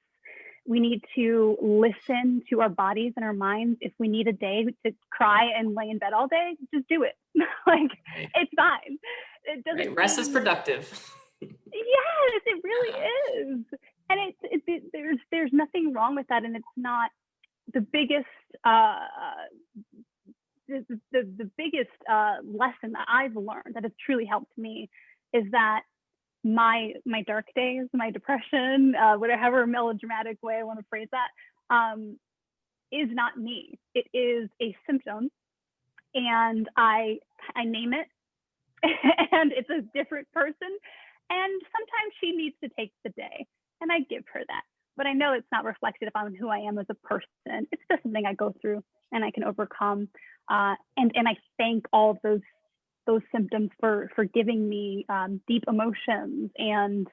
We need to listen to our bodies and our minds. If we need a day to cry and lay in bed all day, just do it. It's fine. It doesn't. Right. Rest is productive. Yes, it really is. And there's nothing wrong with that. And it's not the biggest the biggest lesson that I've learned that has truly helped me is that my dark days, my depression, whatever melodramatic way I want to phrase that, is not me. It is a symptom, and I name it, and it's a different person. And sometimes she needs to take the day, and I give her that. But I know it's not reflective on who I am as a person. It's just something I go through and I can overcome. And I thank all of those symptoms for giving me deep emotions and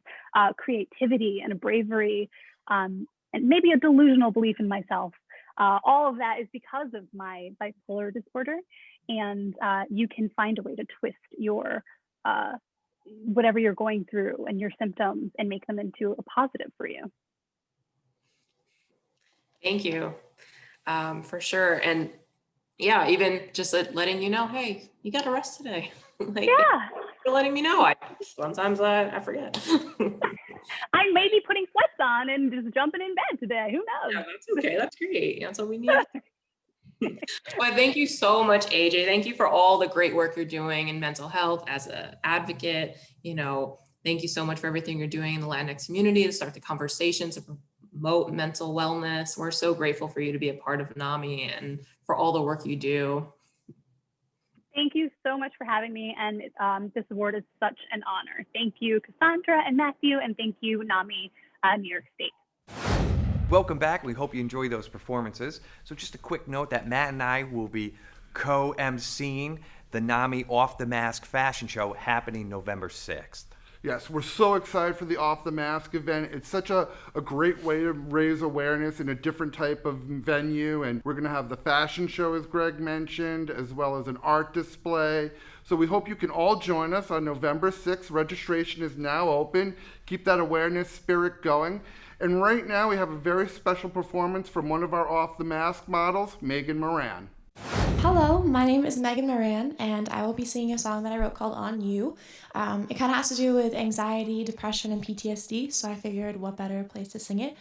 creativity and a bravery, and maybe a delusional belief in myself. All of that is because of my bipolar disorder. And you can find a way to twist your whatever you're going through and your symptoms and make them into a positive for you. Thank you, for sure. And yeah, even just letting you know, hey, you got to rest today. For letting me know. Sometimes I forget. I may be putting sweats on and just jumping in bed today. Who knows? Yeah, that's okay. That's great. That's what we need. Well, thank you so much, AJ. Thank you for all the great work you're doing in mental health as an advocate. Thank you so much for everything you're doing in the Latinx community to start the conversations to promote mental wellness. We're so grateful for you to be a part of NAMI and for all the work you do. Thank you so much for having me. And this award is such an honor. Thank you, Cassandra and Matthew, and thank you, NAMI, New York State. Welcome back. We hope you enjoy those performances. So just a quick note that Matt and I will be co-emceeing the NAMI Off the Mask fashion show happening November 6th. Yes, we're so excited for the Off the Mask event. It's such a great way to raise awareness in a different type of venue. And we're going to have the fashion show, as Greg mentioned, as well as an art display. So we hope you can all join us on November 6th. Registration is now open. Keep that awareness spirit going. And right now we have a very special performance from one of our Off the Mask models, Megan Moran. Hello, my name is Megan Moran, and I will be singing a song that I wrote called On You. It kind of has to do with anxiety, depression, and PTSD, so I figured what better place to sing it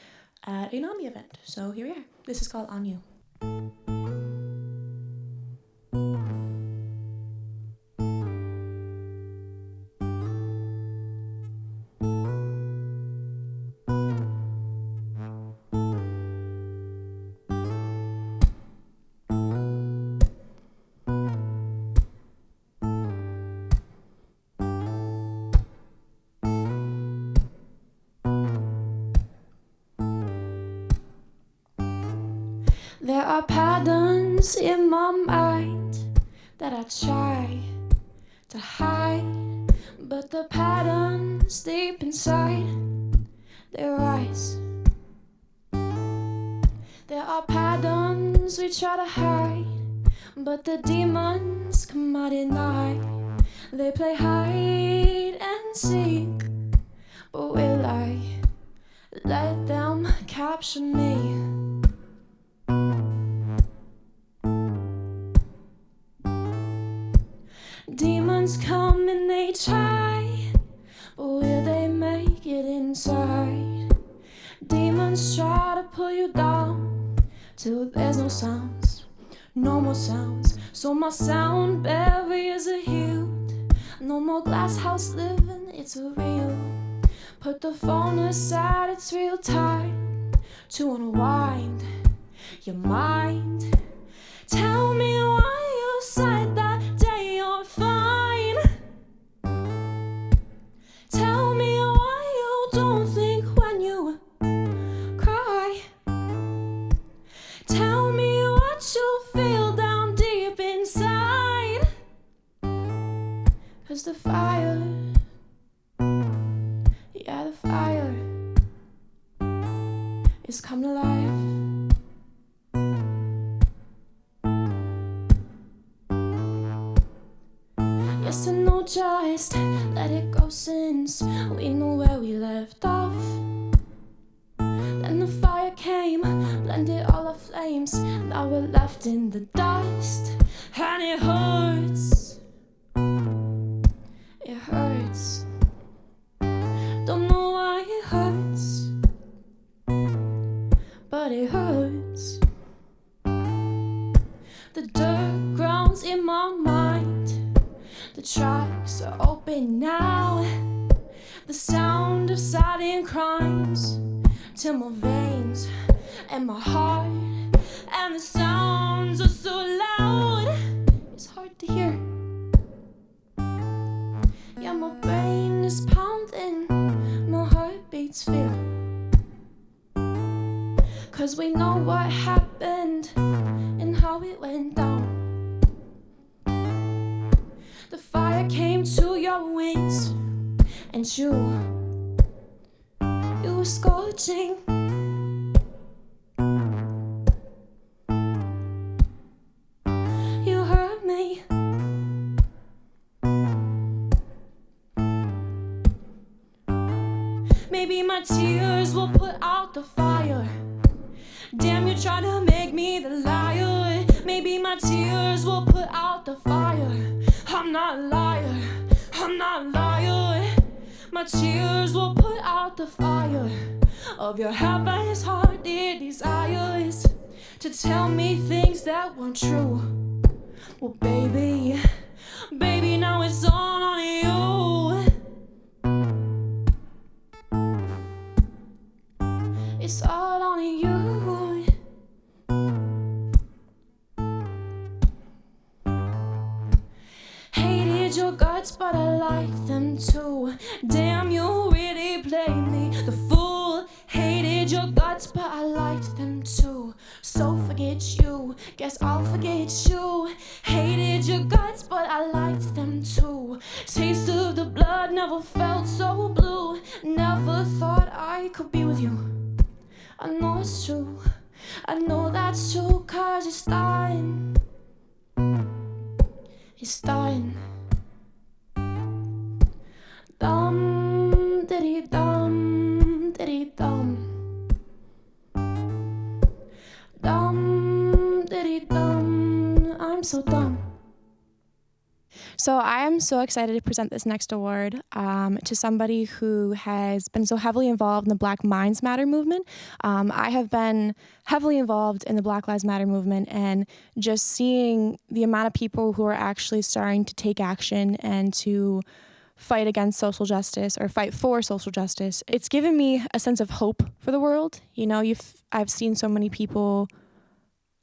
at a NAMI event. So here we are. This is called On You. There are patterns in my mind that I try to hide, but the patterns deep inside, they rise. There are patterns Sometimes we try to hide, but the demons come out at night. They play hide and seek, but will I let them capture me? Demons come and they try, but will they make it inside? Demons try to pull you down till there's no sounds, no more sounds. So my sound barriers are healed. No more glass house living, it's real. Put the phone aside, it's real time to unwind your mind. Tell me why you said that day you're fine. Tell me why you don't think when you cry. Tell me what you feel down deep inside. 'Cause the fire, yeah, the fire is come to life. Yes, I know, just let it go since we know where we left off. Then the fire came, blended all our flames. Now we're left in the dust, and it hurts. It hurts. Don't know why it hurts, but it hurts. The dirt grounds in my mind. The tracks are open now. The sound of silent crimes till my veins and my heart, and the sounds are so loud it's hard to hear. Yeah, my brain is pounding, my heart beats fear. 'Cause we know what happened and how it went down. The fire came to your wings, and you were scorching. You hurt me. Maybe my tears will put out the fire. Damn, you try to make me the liar. Maybe my tears will put out the fire. I'm not a liar, I'm not a liar. My tears will put out the fire of your half-hearted desires to tell me things that weren't true. Well, baby, baby, now it's all on you. It's all on you. Hated your guts, but I like them too. Damn, you really played me the fool. Hated your guts, but I liked them too. So forget you, guess I'll forget you. Hated your guts, but I liked them too. Taste of the blood, never felt so blue. Never thought I could be with you. I know it's true, I know that's true, 'cause it's dying. It's dying. Dum diddy dum diddy dum. Dum diddy dum. I'm so dumb. So I am so excited to present this next award to somebody who has been so heavily involved in the Black Minds Matter movement. I have been heavily involved in the Black Lives Matter movement, and just seeing the amount of people who are actually starting to take action and to fight against social justice or fight for social justice, it's given me a sense of hope for the world. You know, I've seen so many people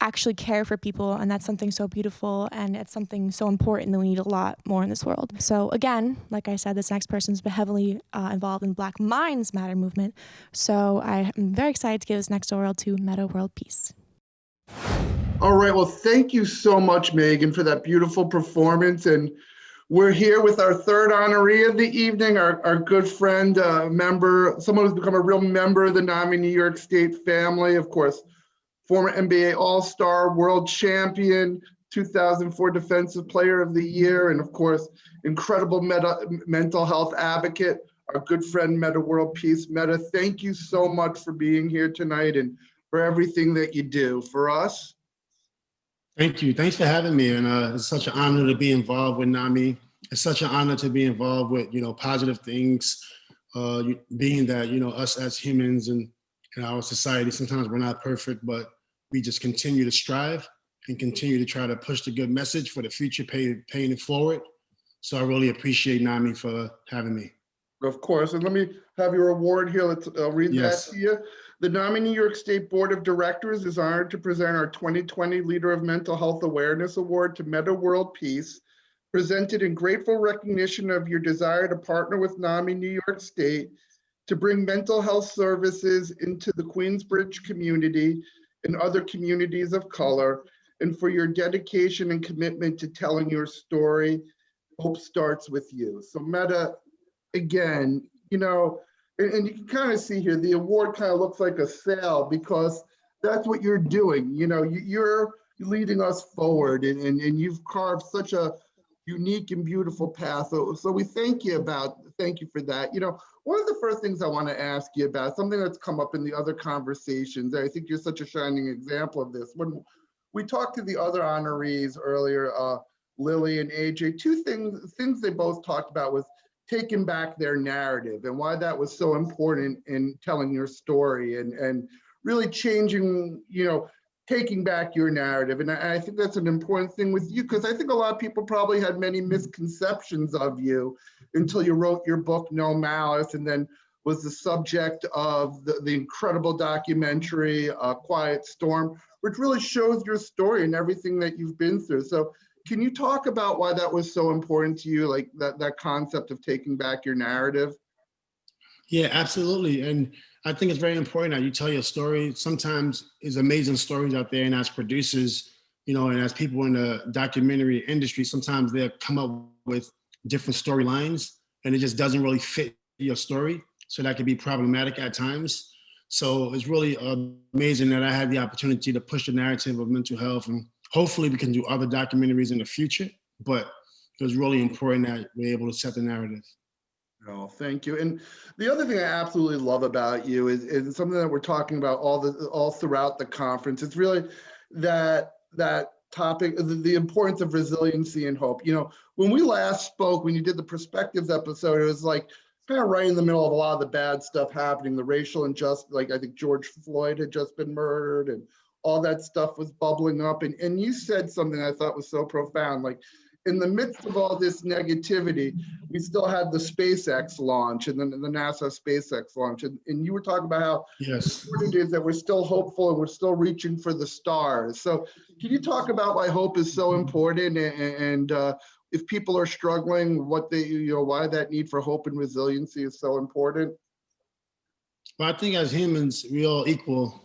actually care for people, and that's something so beautiful, and it's something so important that we need a lot more in this world. So again, like I said, this next person's been heavily involved in Black Minds Matter movement, so I am very excited to give this next award to Metta World Peace. All right, well, thank you so much, Megan, for that beautiful performance. And we're here with our third honoree of the evening, our good friend, member, someone who's become a real member of the NAMI New York State family, of course, former NBA All-Star, world champion, 2004 Defensive Player of the Year, and of course, incredible mental health advocate, our good friend Metta World Peace. Metta, thank you so much for being here tonight and for everything that you do for us. Thank you. Thanks for having me. And it's such an honor to be involved with NAMI. It's such an honor to be involved with, positive things, being that, us as humans and in our society, sometimes we're not perfect, but we just continue to strive and continue to try to push the good message for the future, paying it forward. So I really appreciate NAMI for having me. Of course. And let me have your award here. I'll read Yes. that to you. The NAMI New York State Board of Directors is honored to present our 2020 Leader of Mental Health Awareness Award to Metta World Peace, presented in grateful recognition of your desire to partner with NAMI New York State to bring mental health services into the Queensbridge community and other communities of color, and for your dedication and commitment to telling your story. Hope starts with you. So Metta, again, and you can kind of see here, the award kind of looks like a sail because that's what you're doing. You're leading us forward and you've carved such a unique and beautiful path. So we thank you for that. One of the first things I want to ask you about, something that's come up in the other conversations, I think you're such a shining example of this. When we talked to the other honorees earlier, Lily and AJ, two things they both talked about was taking back their narrative and why that was so important in telling your story and really changing, taking back your narrative. And I think that's an important thing with you, because I think a lot of people probably had many misconceptions of you until you wrote your book, No Malice, and then was the subject of the incredible documentary, Quiet Storm, which really shows your story and everything that you've been through. So can you talk about why that was so important to you, like that concept of taking back your narrative? Yeah, absolutely. And I think it's very important that you tell your story. Sometimes there's amazing stories out there, and as producers, and as people in the documentary industry, sometimes they'll come up with different storylines and it just doesn't really fit your story. So that can be problematic at times. So it's really amazing that I had the opportunity to push the narrative of mental health, and hopefully we can do other documentaries in the future, but it was really important that we're able to set the narrative. Oh, thank you. And the other thing I absolutely love about you is something that we're talking about all throughout the conference. It's really that topic, the importance of resiliency and hope. When we last spoke, when you did the perspectives episode, it was like kind of right in the middle of a lot of the bad stuff happening, the racial injustice, like I think George Floyd had just been murdered and all that stuff was bubbling up. And you said something I thought was so profound, like in the midst of all this negativity, we still had the SpaceX launch and then the NASA SpaceX launch. And you were talking about how Yes. important it is that we're still hopeful and we're still reaching for the stars. So can you talk about why hope is so important and if people are struggling, why that need for hope and resiliency is so important? Well, I think as humans, we all equal.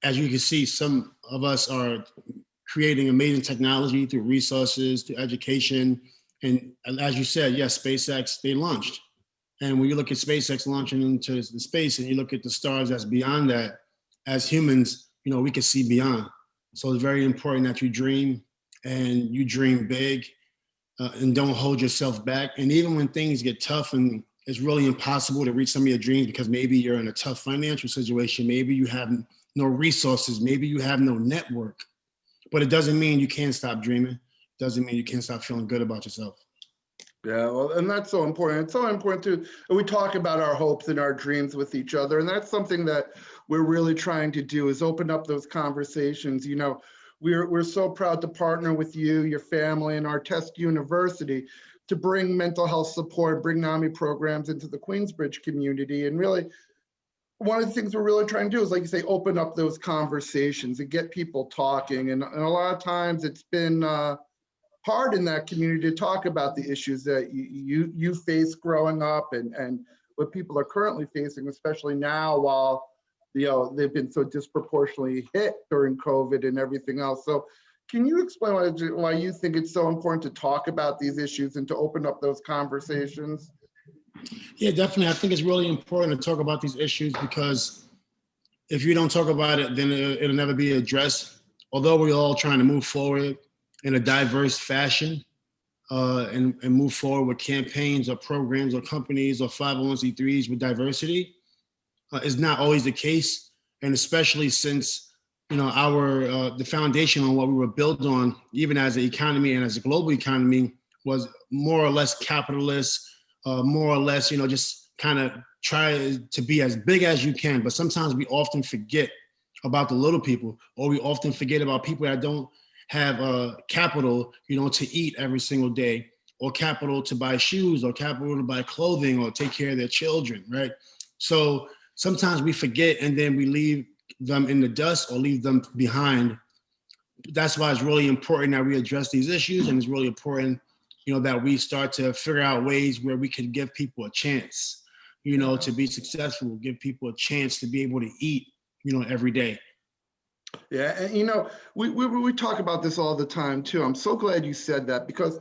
As you can see, some of us are creating amazing technology through resources, through education. And as you said, yes, SpaceX, they launched. And when you look at SpaceX launching into the space and you look at the stars that's beyond that, as humans, we can see beyond. So it's very important that you dream and you dream big and don't hold yourself back. And even when things get tough and it's really impossible to reach some of your dreams because maybe you're in a tough financial situation, maybe you have no resources, maybe you have no network, but it doesn't mean you can't stop dreaming. It doesn't mean you can't stop feeling good about yourself. Yeah, well, and that's so important. It's so important too. And we talk about our hopes and our dreams with each other. And that's something that we're really trying to do is open up those conversations. We're so proud to partner with you, your family, and Artest University to bring mental health support, bring NAMI programs into the Queensbridge community. And really, one of the things we're really trying to do is, like you say, open up those conversations and get people talking. And a lot of times it's been hard in that community to talk about the issues that you face growing up and what people are currently facing, especially now while they've been so disproportionately hit during COVID and everything else. So can you explain why you think it's so important to talk about these issues and to open up those conversations? Yeah, definitely. I think it's really important to talk about these issues because if you don't talk about it, then it'll never be addressed. Although we're all trying to move forward in a diverse fashion and move forward with campaigns or programs or companies or 501c3s with diversity, is not always the case. And especially since, the foundation on what we were built on, even as an economy and as a global economy, was more or less capitalist, more or less, just kind of try to be as big as you can. But sometimes we often forget about the little people, or we often forget about people that don't have capital, to eat every single day, or capital to buy shoes, or capital to buy clothing, or take care of their children, right? So sometimes we forget, and then we leave them in the dust or leave them behind. That's why it's really important that we address these issues, and it's really important, that we start to figure out ways where we can give people a chance, to be successful, give people a chance to be able to eat, every day. Yeah, and we talk about this all the time too. I'm so glad you said that, because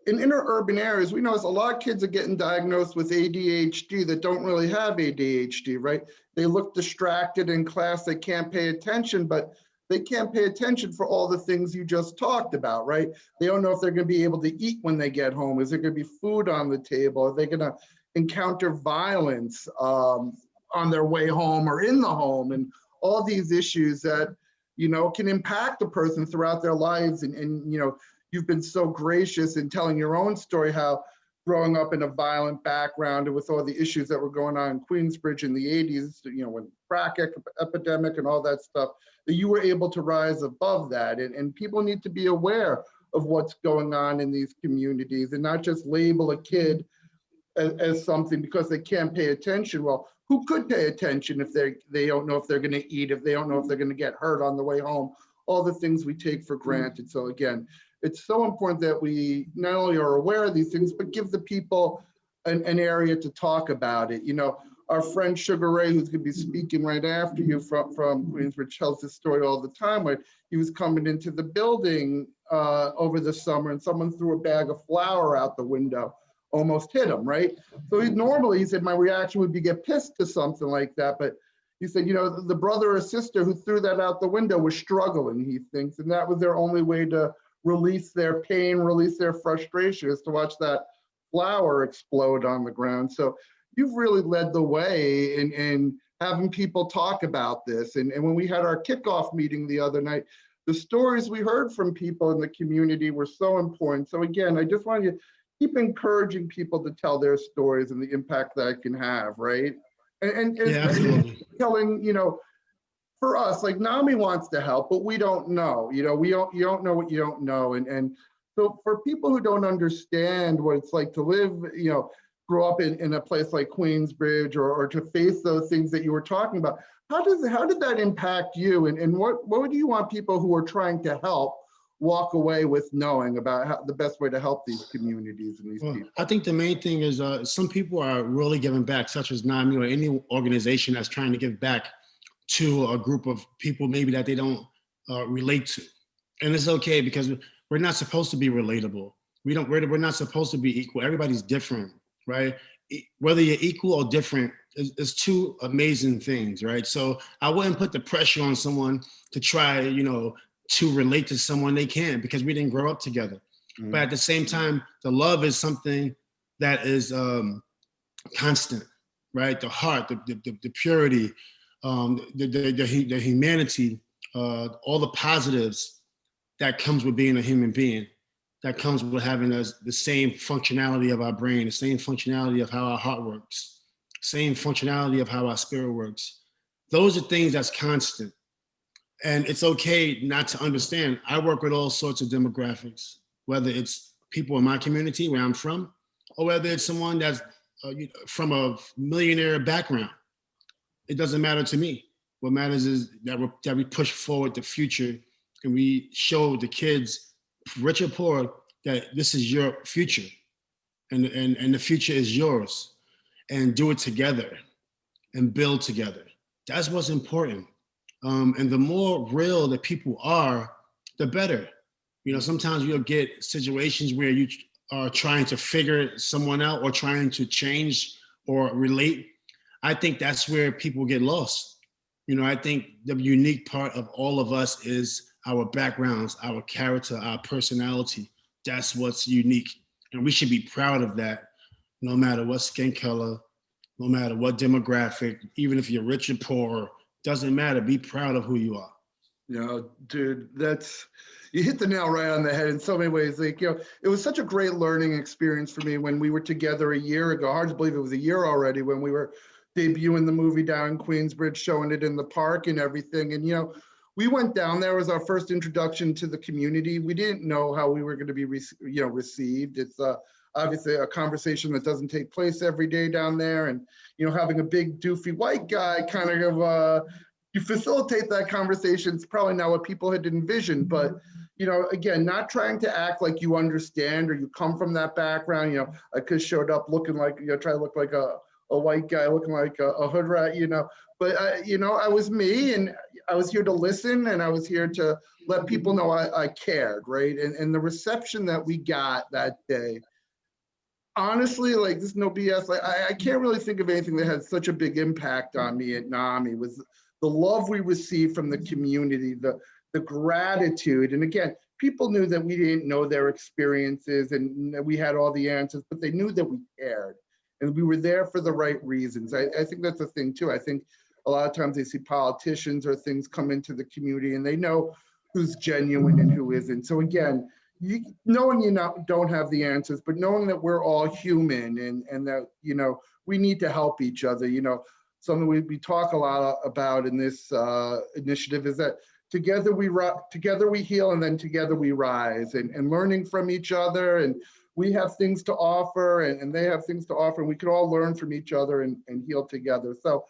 in inner urban areas, we notice a lot of kids are getting diagnosed with ADHD that don't really have ADHD, right? They look distracted in class, they can't pay attention, but they can't pay attention for all the things you just talked about, right? They don't know if they're going to be able to eat when they get home. Is there going to be food on the table? Are they going to encounter violence on their way home or in the home? And all these issues that, can impact a person throughout their lives. And you've been so gracious in telling your own story, how growing up in a violent background and with all the issues that were going on in Queensbridge in the 80s, when crack epidemic and all that stuff, that you were able to rise above that. And people need to be aware of what's going on in these communities and not just label a kid as something because they can't pay attention. Well, who could pay attention if they don't know if they're going to eat, if they don't know if they're going to get hurt on the way home, all the things we take for granted. So again, it's so important that we not only are aware of these things, but give the people an area to talk about it. Our friend Suga Ray, who's going to be speaking right after you from Queensbridge, tells this story all the time, where he was coming into the building over the summer and someone threw a bag of flour out the window, almost hit him, right? So he said, my reaction would be get pissed to something like that. But he said, the brother or sister who threw that out the window was struggling, he thinks, and that was their only way to release their pain, release their frustration, is to watch that flower explode on the ground. So you've really led the way in having people talk about this. And when we had our kickoff meeting the other night, the stories we heard from people in the community were so important. So again, I just want you to keep encouraging people to tell their stories and the impact that it can have, right? And telling, for us, like NAMI wants to help, but we don't know. You don't know what you don't know. And so for people who don't understand what it's like to live, grow up in a place like Queensbridge or to face those things that you were talking about, how did that impact you? And what do you want people who are trying to help walk away with knowing about how the best way to help these communities and these people? I think the main thing is some people are really giving back, such as NAMI or any organization that's trying to give back to a group of people maybe that they don't relate to. And it's okay, because we're not supposed to be relatable. We're not supposed to be equal. Everybody's different, right? Whether you're equal or different is two amazing things, right? So I wouldn't put the pressure on someone to try, to relate to someone they can't, because we didn't grow up together. Mm-hmm. But at the same time, the love is something that is constant, right? The heart, the purity, the humanity, all the positives that comes with being a human being, that comes with having the same functionality of our brain, the same functionality of how our heart works, same functionality of how our spirit works. Those are things that's constant. And it's okay not to understand. I work with all sorts of demographics, whether it's people in my community where I'm from, or whether it's someone that's from a millionaire background. It doesn't matter to me. What matters is that we push forward the future, and we show the kids, rich or poor, that this is your future, and the future is yours, and do it together and build together. That's what's important. And the more real that people are, the better. Sometimes you'll get situations where you are trying to figure someone out or trying to change or relate. I think that's where people get lost. I think the unique part of all of us is our backgrounds, our character, our personality. That's what's unique. And we should be proud of that, no matter what skin color, no matter what demographic, even if you're rich or poor, doesn't matter. Be proud of who you are. Dude, you hit the nail right on the head in so many ways. Like, it was such a great learning experience for me when we were together a year ago. Hard to believe it was a year already when we were debuting the movie down in Queensbridge, showing it in the park and everything. And, we went down there. It was our first introduction to the community. We didn't know how we were going to be, received. It's obviously a conversation that doesn't take place every day down there. And, having a big doofy white guy kind of, you facilitate that conversation. It's probably not what people had envisioned, but, again, not trying to act like you understand or you come from that background. I could showed up looking like, try to look like a white guy looking like a hood rat, but I was me, and I was here to listen, and I was here to let people know I cared, right? And the reception that we got that day, honestly, like, this is no BS. Like, I can't really think of anything that had such a big impact on me at NAMI. Was the love we received from the community, the gratitude. And again, people knew that we didn't know their experiences and we had all the answers, but they knew that we cared and we were there for the right reasons. I think that's a thing too. I think a lot of times they see politicians or things come into the community and they know who's genuine and who isn't. So again, knowing don't have the answers, but knowing that we're all human and that, we need to help each other. Something we talk a lot about in this initiative is that together we heal, and then together we rise, and learning from each other. And we have things to offer and they have things to offer, and we can all learn from each other and heal together. So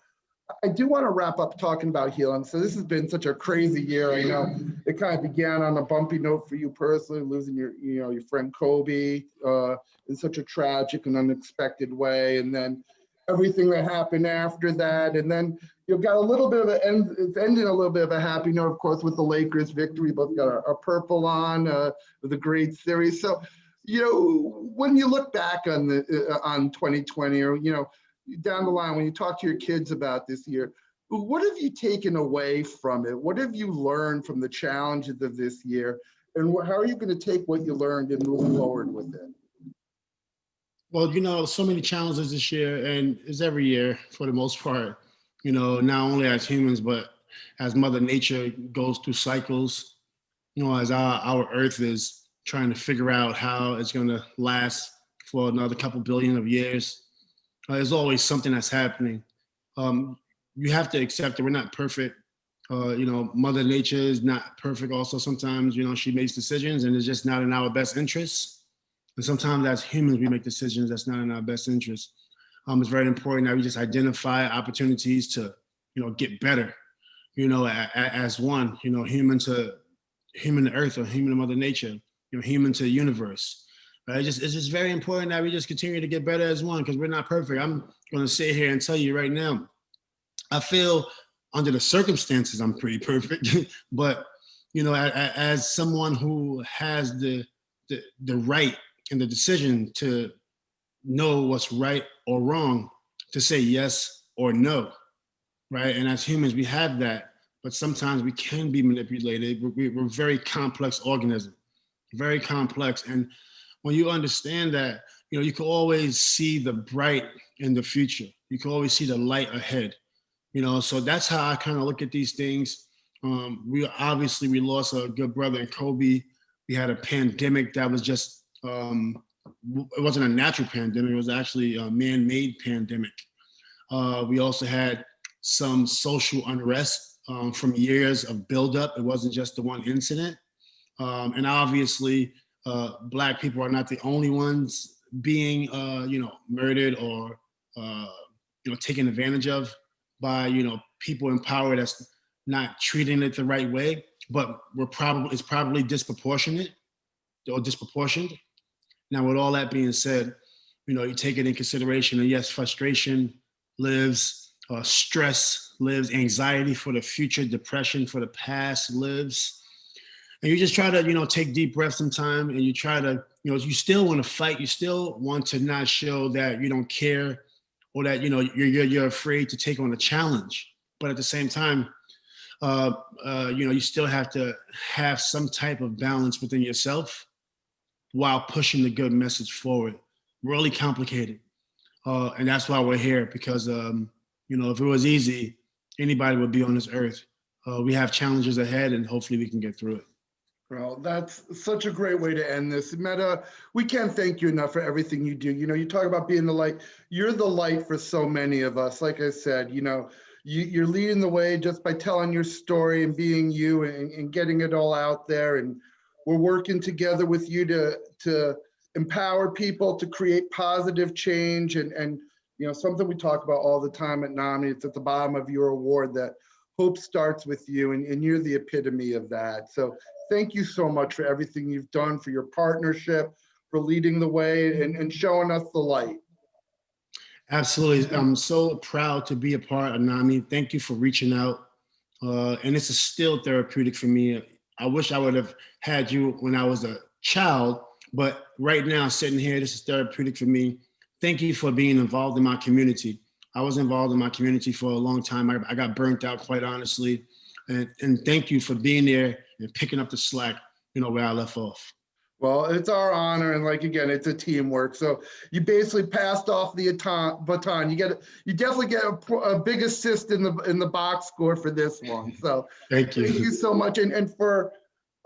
I do want to wrap up talking about healing. So this has been such a crazy year. I know it kind of began on a bumpy note for you personally, losing your friend Kobe in such a tragic and unexpected way. And then everything that happened after that. And then you've got a little bit of it's ending a little bit of a happy note, of course, with the Lakers victory. Both got our purple on with a great series. So, when you look back on 2020, or, down the line, when you talk to your kids about this year, what have you taken away from it? What have you learned from the challenges of this year? And how are you going to take what you learned and move forward with it? Well, so many challenges this year, and it's every year for the most part, not only as humans, but as Mother Nature goes through cycles, as our Earth is trying to figure out how it's going to last for another couple billion of years. There's always something that's happening. You have to accept that we're not perfect. Mother Nature is not perfect also. Sometimes, she makes decisions and it's just not in our best interests. And sometimes as humans, we make decisions that's not in our best interest. It's very important that we just identify opportunities to, get better, as one, human to Earth or human to Mother Nature, human to the universe. Right? It's just very important that we just continue to get better as one, because we're not perfect. I'm going to sit here and tell you right now, I feel under the circumstances, I'm pretty perfect, but, as someone who has the right and the decision to know what's right or wrong, to say yes or no, right? And as humans, we have that, but sometimes we can be manipulated. We're a very complex organism, very complex. And when you understand that, you can always see the bright in the future. You can always see the light ahead, so that's how I kind of look at these things. We lost a good brother in Kobe. We had a pandemic that was just, it wasn't a natural pandemic. It was actually a man-made pandemic. We also had some social unrest from years of buildup. It wasn't just the one incident. And obviously, Black people are not the only ones being, murdered or, taken advantage of by, people in power that's not treating it the right way. But it's probably disproportionate or disproportioned. Now, with all that being said, you take it in consideration, and yes, frustration lives, stress lives, anxiety for the future, depression for the past lives. And you just try to, take deep breaths sometime, and you try to, you still want to fight. You still want to not show that you don't care or that, you're afraid to take on a challenge. But at the same time, you still have to have some type of balance within yourself while pushing the good message forward. Really complicated. And that's why we're here, because, if it was easy, anybody would be on this earth. We have challenges ahead, and hopefully we can get through it. Well, that's such a great way to end this. Metta, we can't thank you enough for everything you do. You talk about being the light. You're the light for so many of us. Like I said, you're leading the way just by telling your story and being you and getting it all out there. And we're working together with you to empower people to create positive change. And something we talk about all the time at NAMI, it's at the bottom of your award, that hope starts with you, and you're the epitome of that. So thank you so much for everything you've done, for your partnership, for leading the way and showing us the light. Absolutely. I'm so proud to be a part of NAMI. Thank you for reaching out. And this is still therapeutic for me. I wish I would have had you when I was a child, but right now, sitting here, this is therapeutic for me. Thank you for being involved in my community. I was involved in my community for a long time. I got burnt out, quite honestly. And thank you for being there and picking up the slack, where I left off. Well, it's our honor, and again, it's a teamwork. So you basically passed off the baton. You definitely get a big assist in the box score for this one. So thank you so much. And for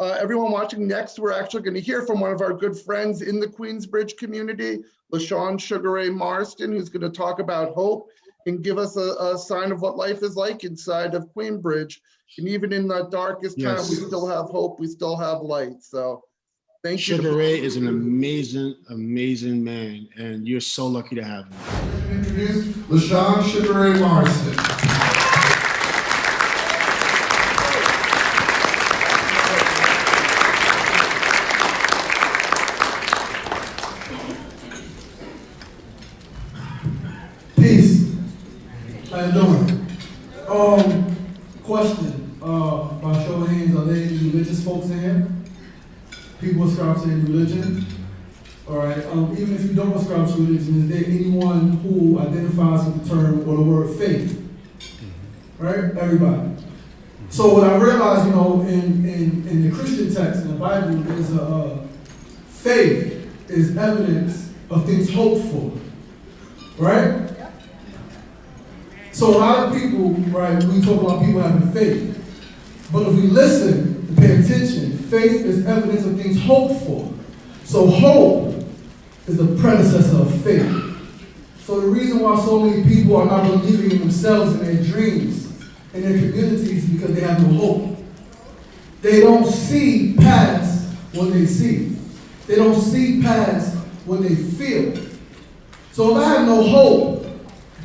everyone watching, next we're actually going to hear from one of our good friends in the Queensbridge community, LaShawn Suga Ray Marston, who's going to talk about hope and give us a sign of what life is like inside of Queensbridge. And even in the darkest time, we still have hope. We still have light. So thank you. Suga Ray is an amazing, amazing man, and you're so lucky to have him. Introduce LaShawn Suga Ray Marston. Peace. How you doing? Question. By show of hands, are there any religious folks in here? People ascribe to any religion? All right. Even if you don't ascribe to religion, is there anyone who identifies with the term or the word faith? All right. Everybody. So what I realized, in the Christian text in the Bible, is faith is evidence of things hoped for. Right? So a lot of people, right, we talk about people having faith. But if we listen and pay attention, faith is evidence of things hoped for. So hope is the predecessor of faith. So the reason why so many people are not believing in themselves and their dreams and their communities is because they have no hope. They don't see past what they see. They don't see past what they feel. So if I have no hope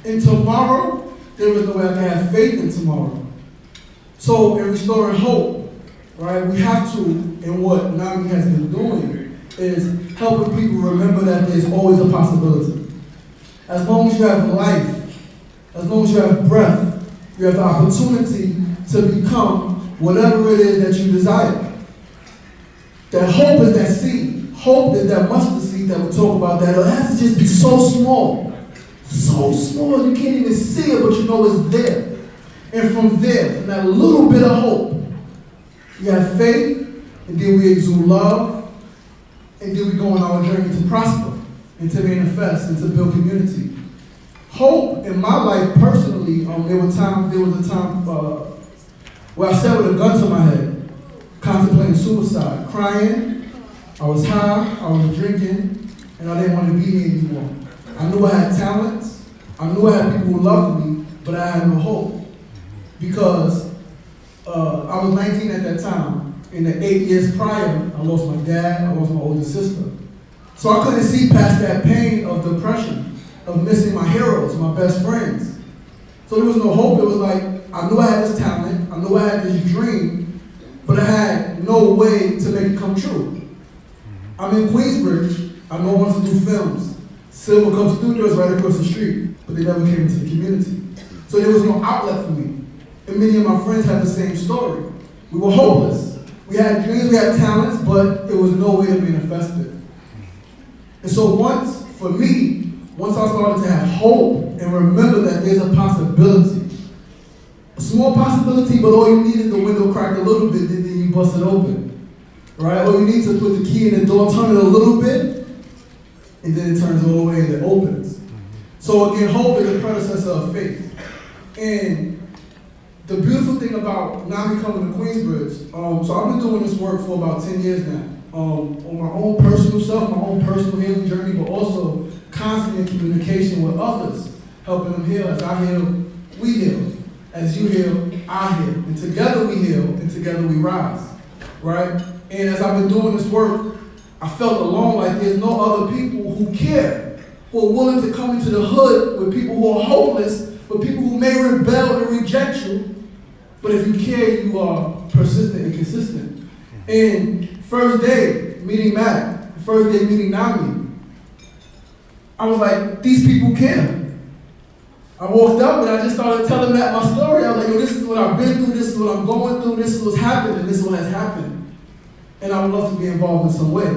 in tomorrow, there is no way I can have faith in tomorrow. So in restoring hope, right, we have to, and what NAMI has been doing, is helping people remember that there's always a possibility. As long as you have life, as long as you have breath, you have the opportunity to become whatever it is that you desire. That hope is that seed. Hope is that mustard seed that we talk about, that it has to just be so small. So small you can't even see it, but you know it's there. And from there, from that little bit of hope, you have faith, and then we exude love, and then we go on our journey to prosper, and to manifest, and to build community. Hope in my life personally, there was a time where I sat with a gun to my head, contemplating suicide, crying. I was high, I was drinking, and I didn't want to be here anymore. I knew I had talents, I knew I had people who loved me, but I had no hope. Because I was 19 at that time. In the 8 years prior, I lost my dad, I lost my older sister. So I couldn't see past that pain of depression, of missing my heroes, my best friends. So there was no hope. It was like, I knew I had this talent, I knew I had this dream, but I had no way to make it come true. I'm in Queensbridge, I know I want to do films. Silver Cup Studios right across the street, but they never came into the community. So there was no outlet for me. And many of my friends had the same story. We were hopeless. We had dreams, we had talents, but it was no way to manifest it. And so once I started to have hope and remember that there's a possibility, A small possibility, but all you need is the window cracked a little bit, and then you bust it open. Right? All you need to put the key in the door, turn it a little bit, and then it turns all the way and it opens. So again, hope is the predecessor of faith. And the beautiful thing about NAMI coming to Queensbridge, so I've been doing this work for about 10 years now. On my own personal self, my own personal healing journey, but also constantly in communication with others, helping them heal. As I heal, we heal. As you heal, I heal. And together we heal, and together we rise, right? And as I've been doing this work, I felt alone, like there's no other people who care, who are willing to come into the hood with people who are hopeless, with people who may rebel and reject you, but if you care, you are persistent and consistent. And first day meeting Metta, first day meeting NAMI, I was like, these people care. I walked up and I just started telling Matt my story. I was like, yo, this is what I've been through, this is what I'm going through, this is what's happened, and this is what has happened. And I would love to be involved in some way.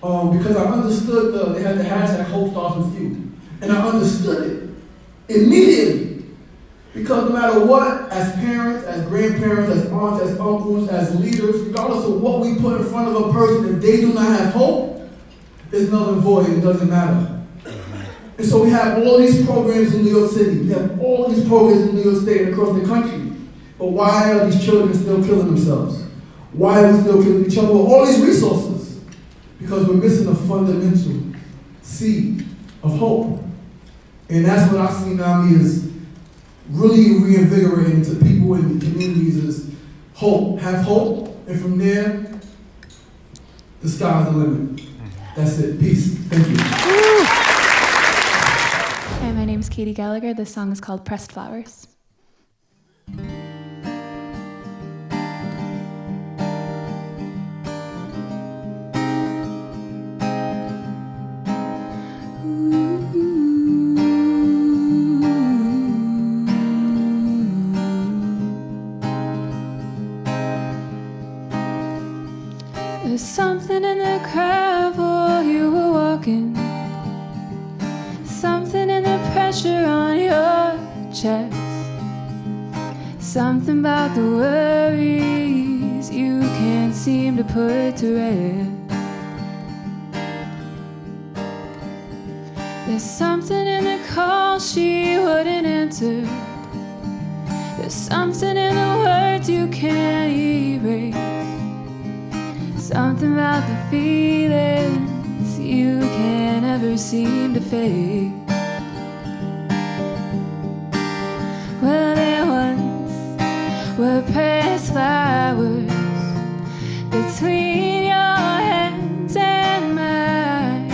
Because I understood they had the hashtag Hope Starts With You. And I understood it immediately. Because no matter what, as parents, as grandparents, as aunts, as uncles, as leaders, regardless of what we put in front of a person, if they do not have hope, it's null and void, it doesn't matter. And so we have all these programs in New York City. We have all these programs in New York State and across the country. But why are these children still killing themselves? Why are we still killing each other with all these resources? Because we're missing a fundamental seed of hope. And that's what I see NAMI is really reinvigorating to people in the communities is hope. Have hope, and from there, the sky's the limit. That's it. Peace. Thank you. Hi, my name is Caity Gallagher. This song is called Pressed Flowers. There's something in the gravel you were walking, something in the pressure on your chest, something about the worries you can't seem to put to rest. There's something in the call she wouldn't answer, there's something in the words you can't erase, something about the feelings you can't ever seem to face. Well, there once were pressed flowers between your hands and mine.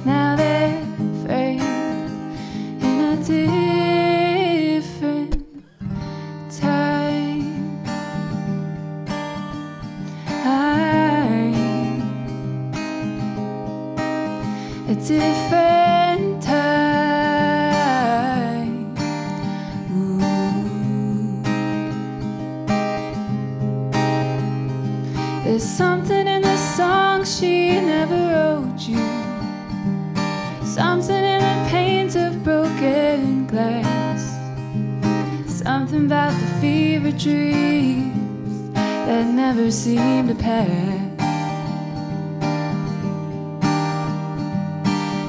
Now they're framed in a different time. A different time. Ooh. There's something in the song she never wrote you, something in the panes of broken glass, something about the fever dreams that never seem to pass.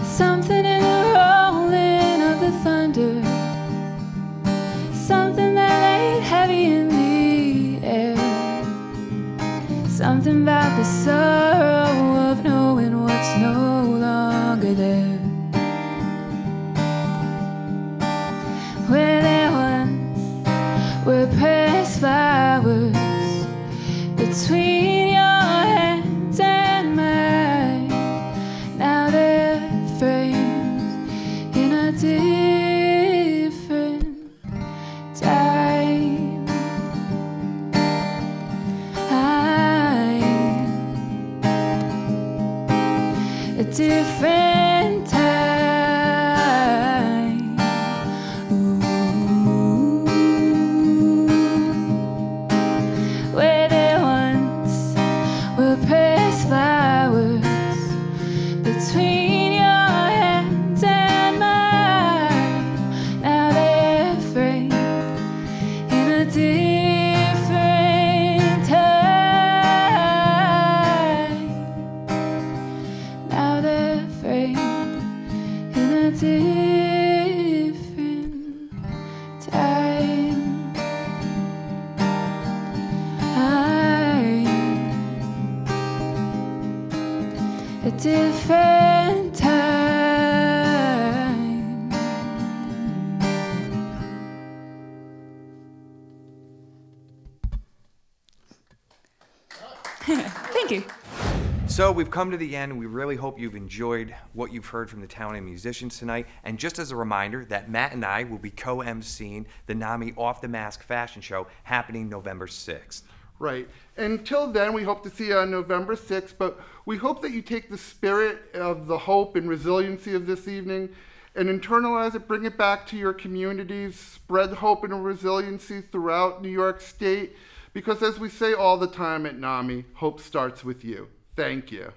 Something in the rolling of the thunder, something that laid heavy in the air, something about the sorrow of knowing what's no longer there. Where there once were pressed flowers between your hands and mine, now they're framed in a different time. A different time. Ooh. Where there once were pressed flowers between your hands and mine, now they're framed in different time. Now they're framed in a different time. A different time. Thank you. So we've come to the end. We really hope you've enjoyed what you've heard from the town and musicians tonight. And just as a reminder that Matt and I will be co-emceeing the NAMI Off the Mask fashion show happening November 6th. Right. Until then, we hope to see you on November 6th, but we hope that you take the spirit of the hope and resiliency of this evening and internalize it, bring it back to your communities, spread hope and resiliency throughout New York State, because as we say all the time at NAMI, hope starts with you. Thank you.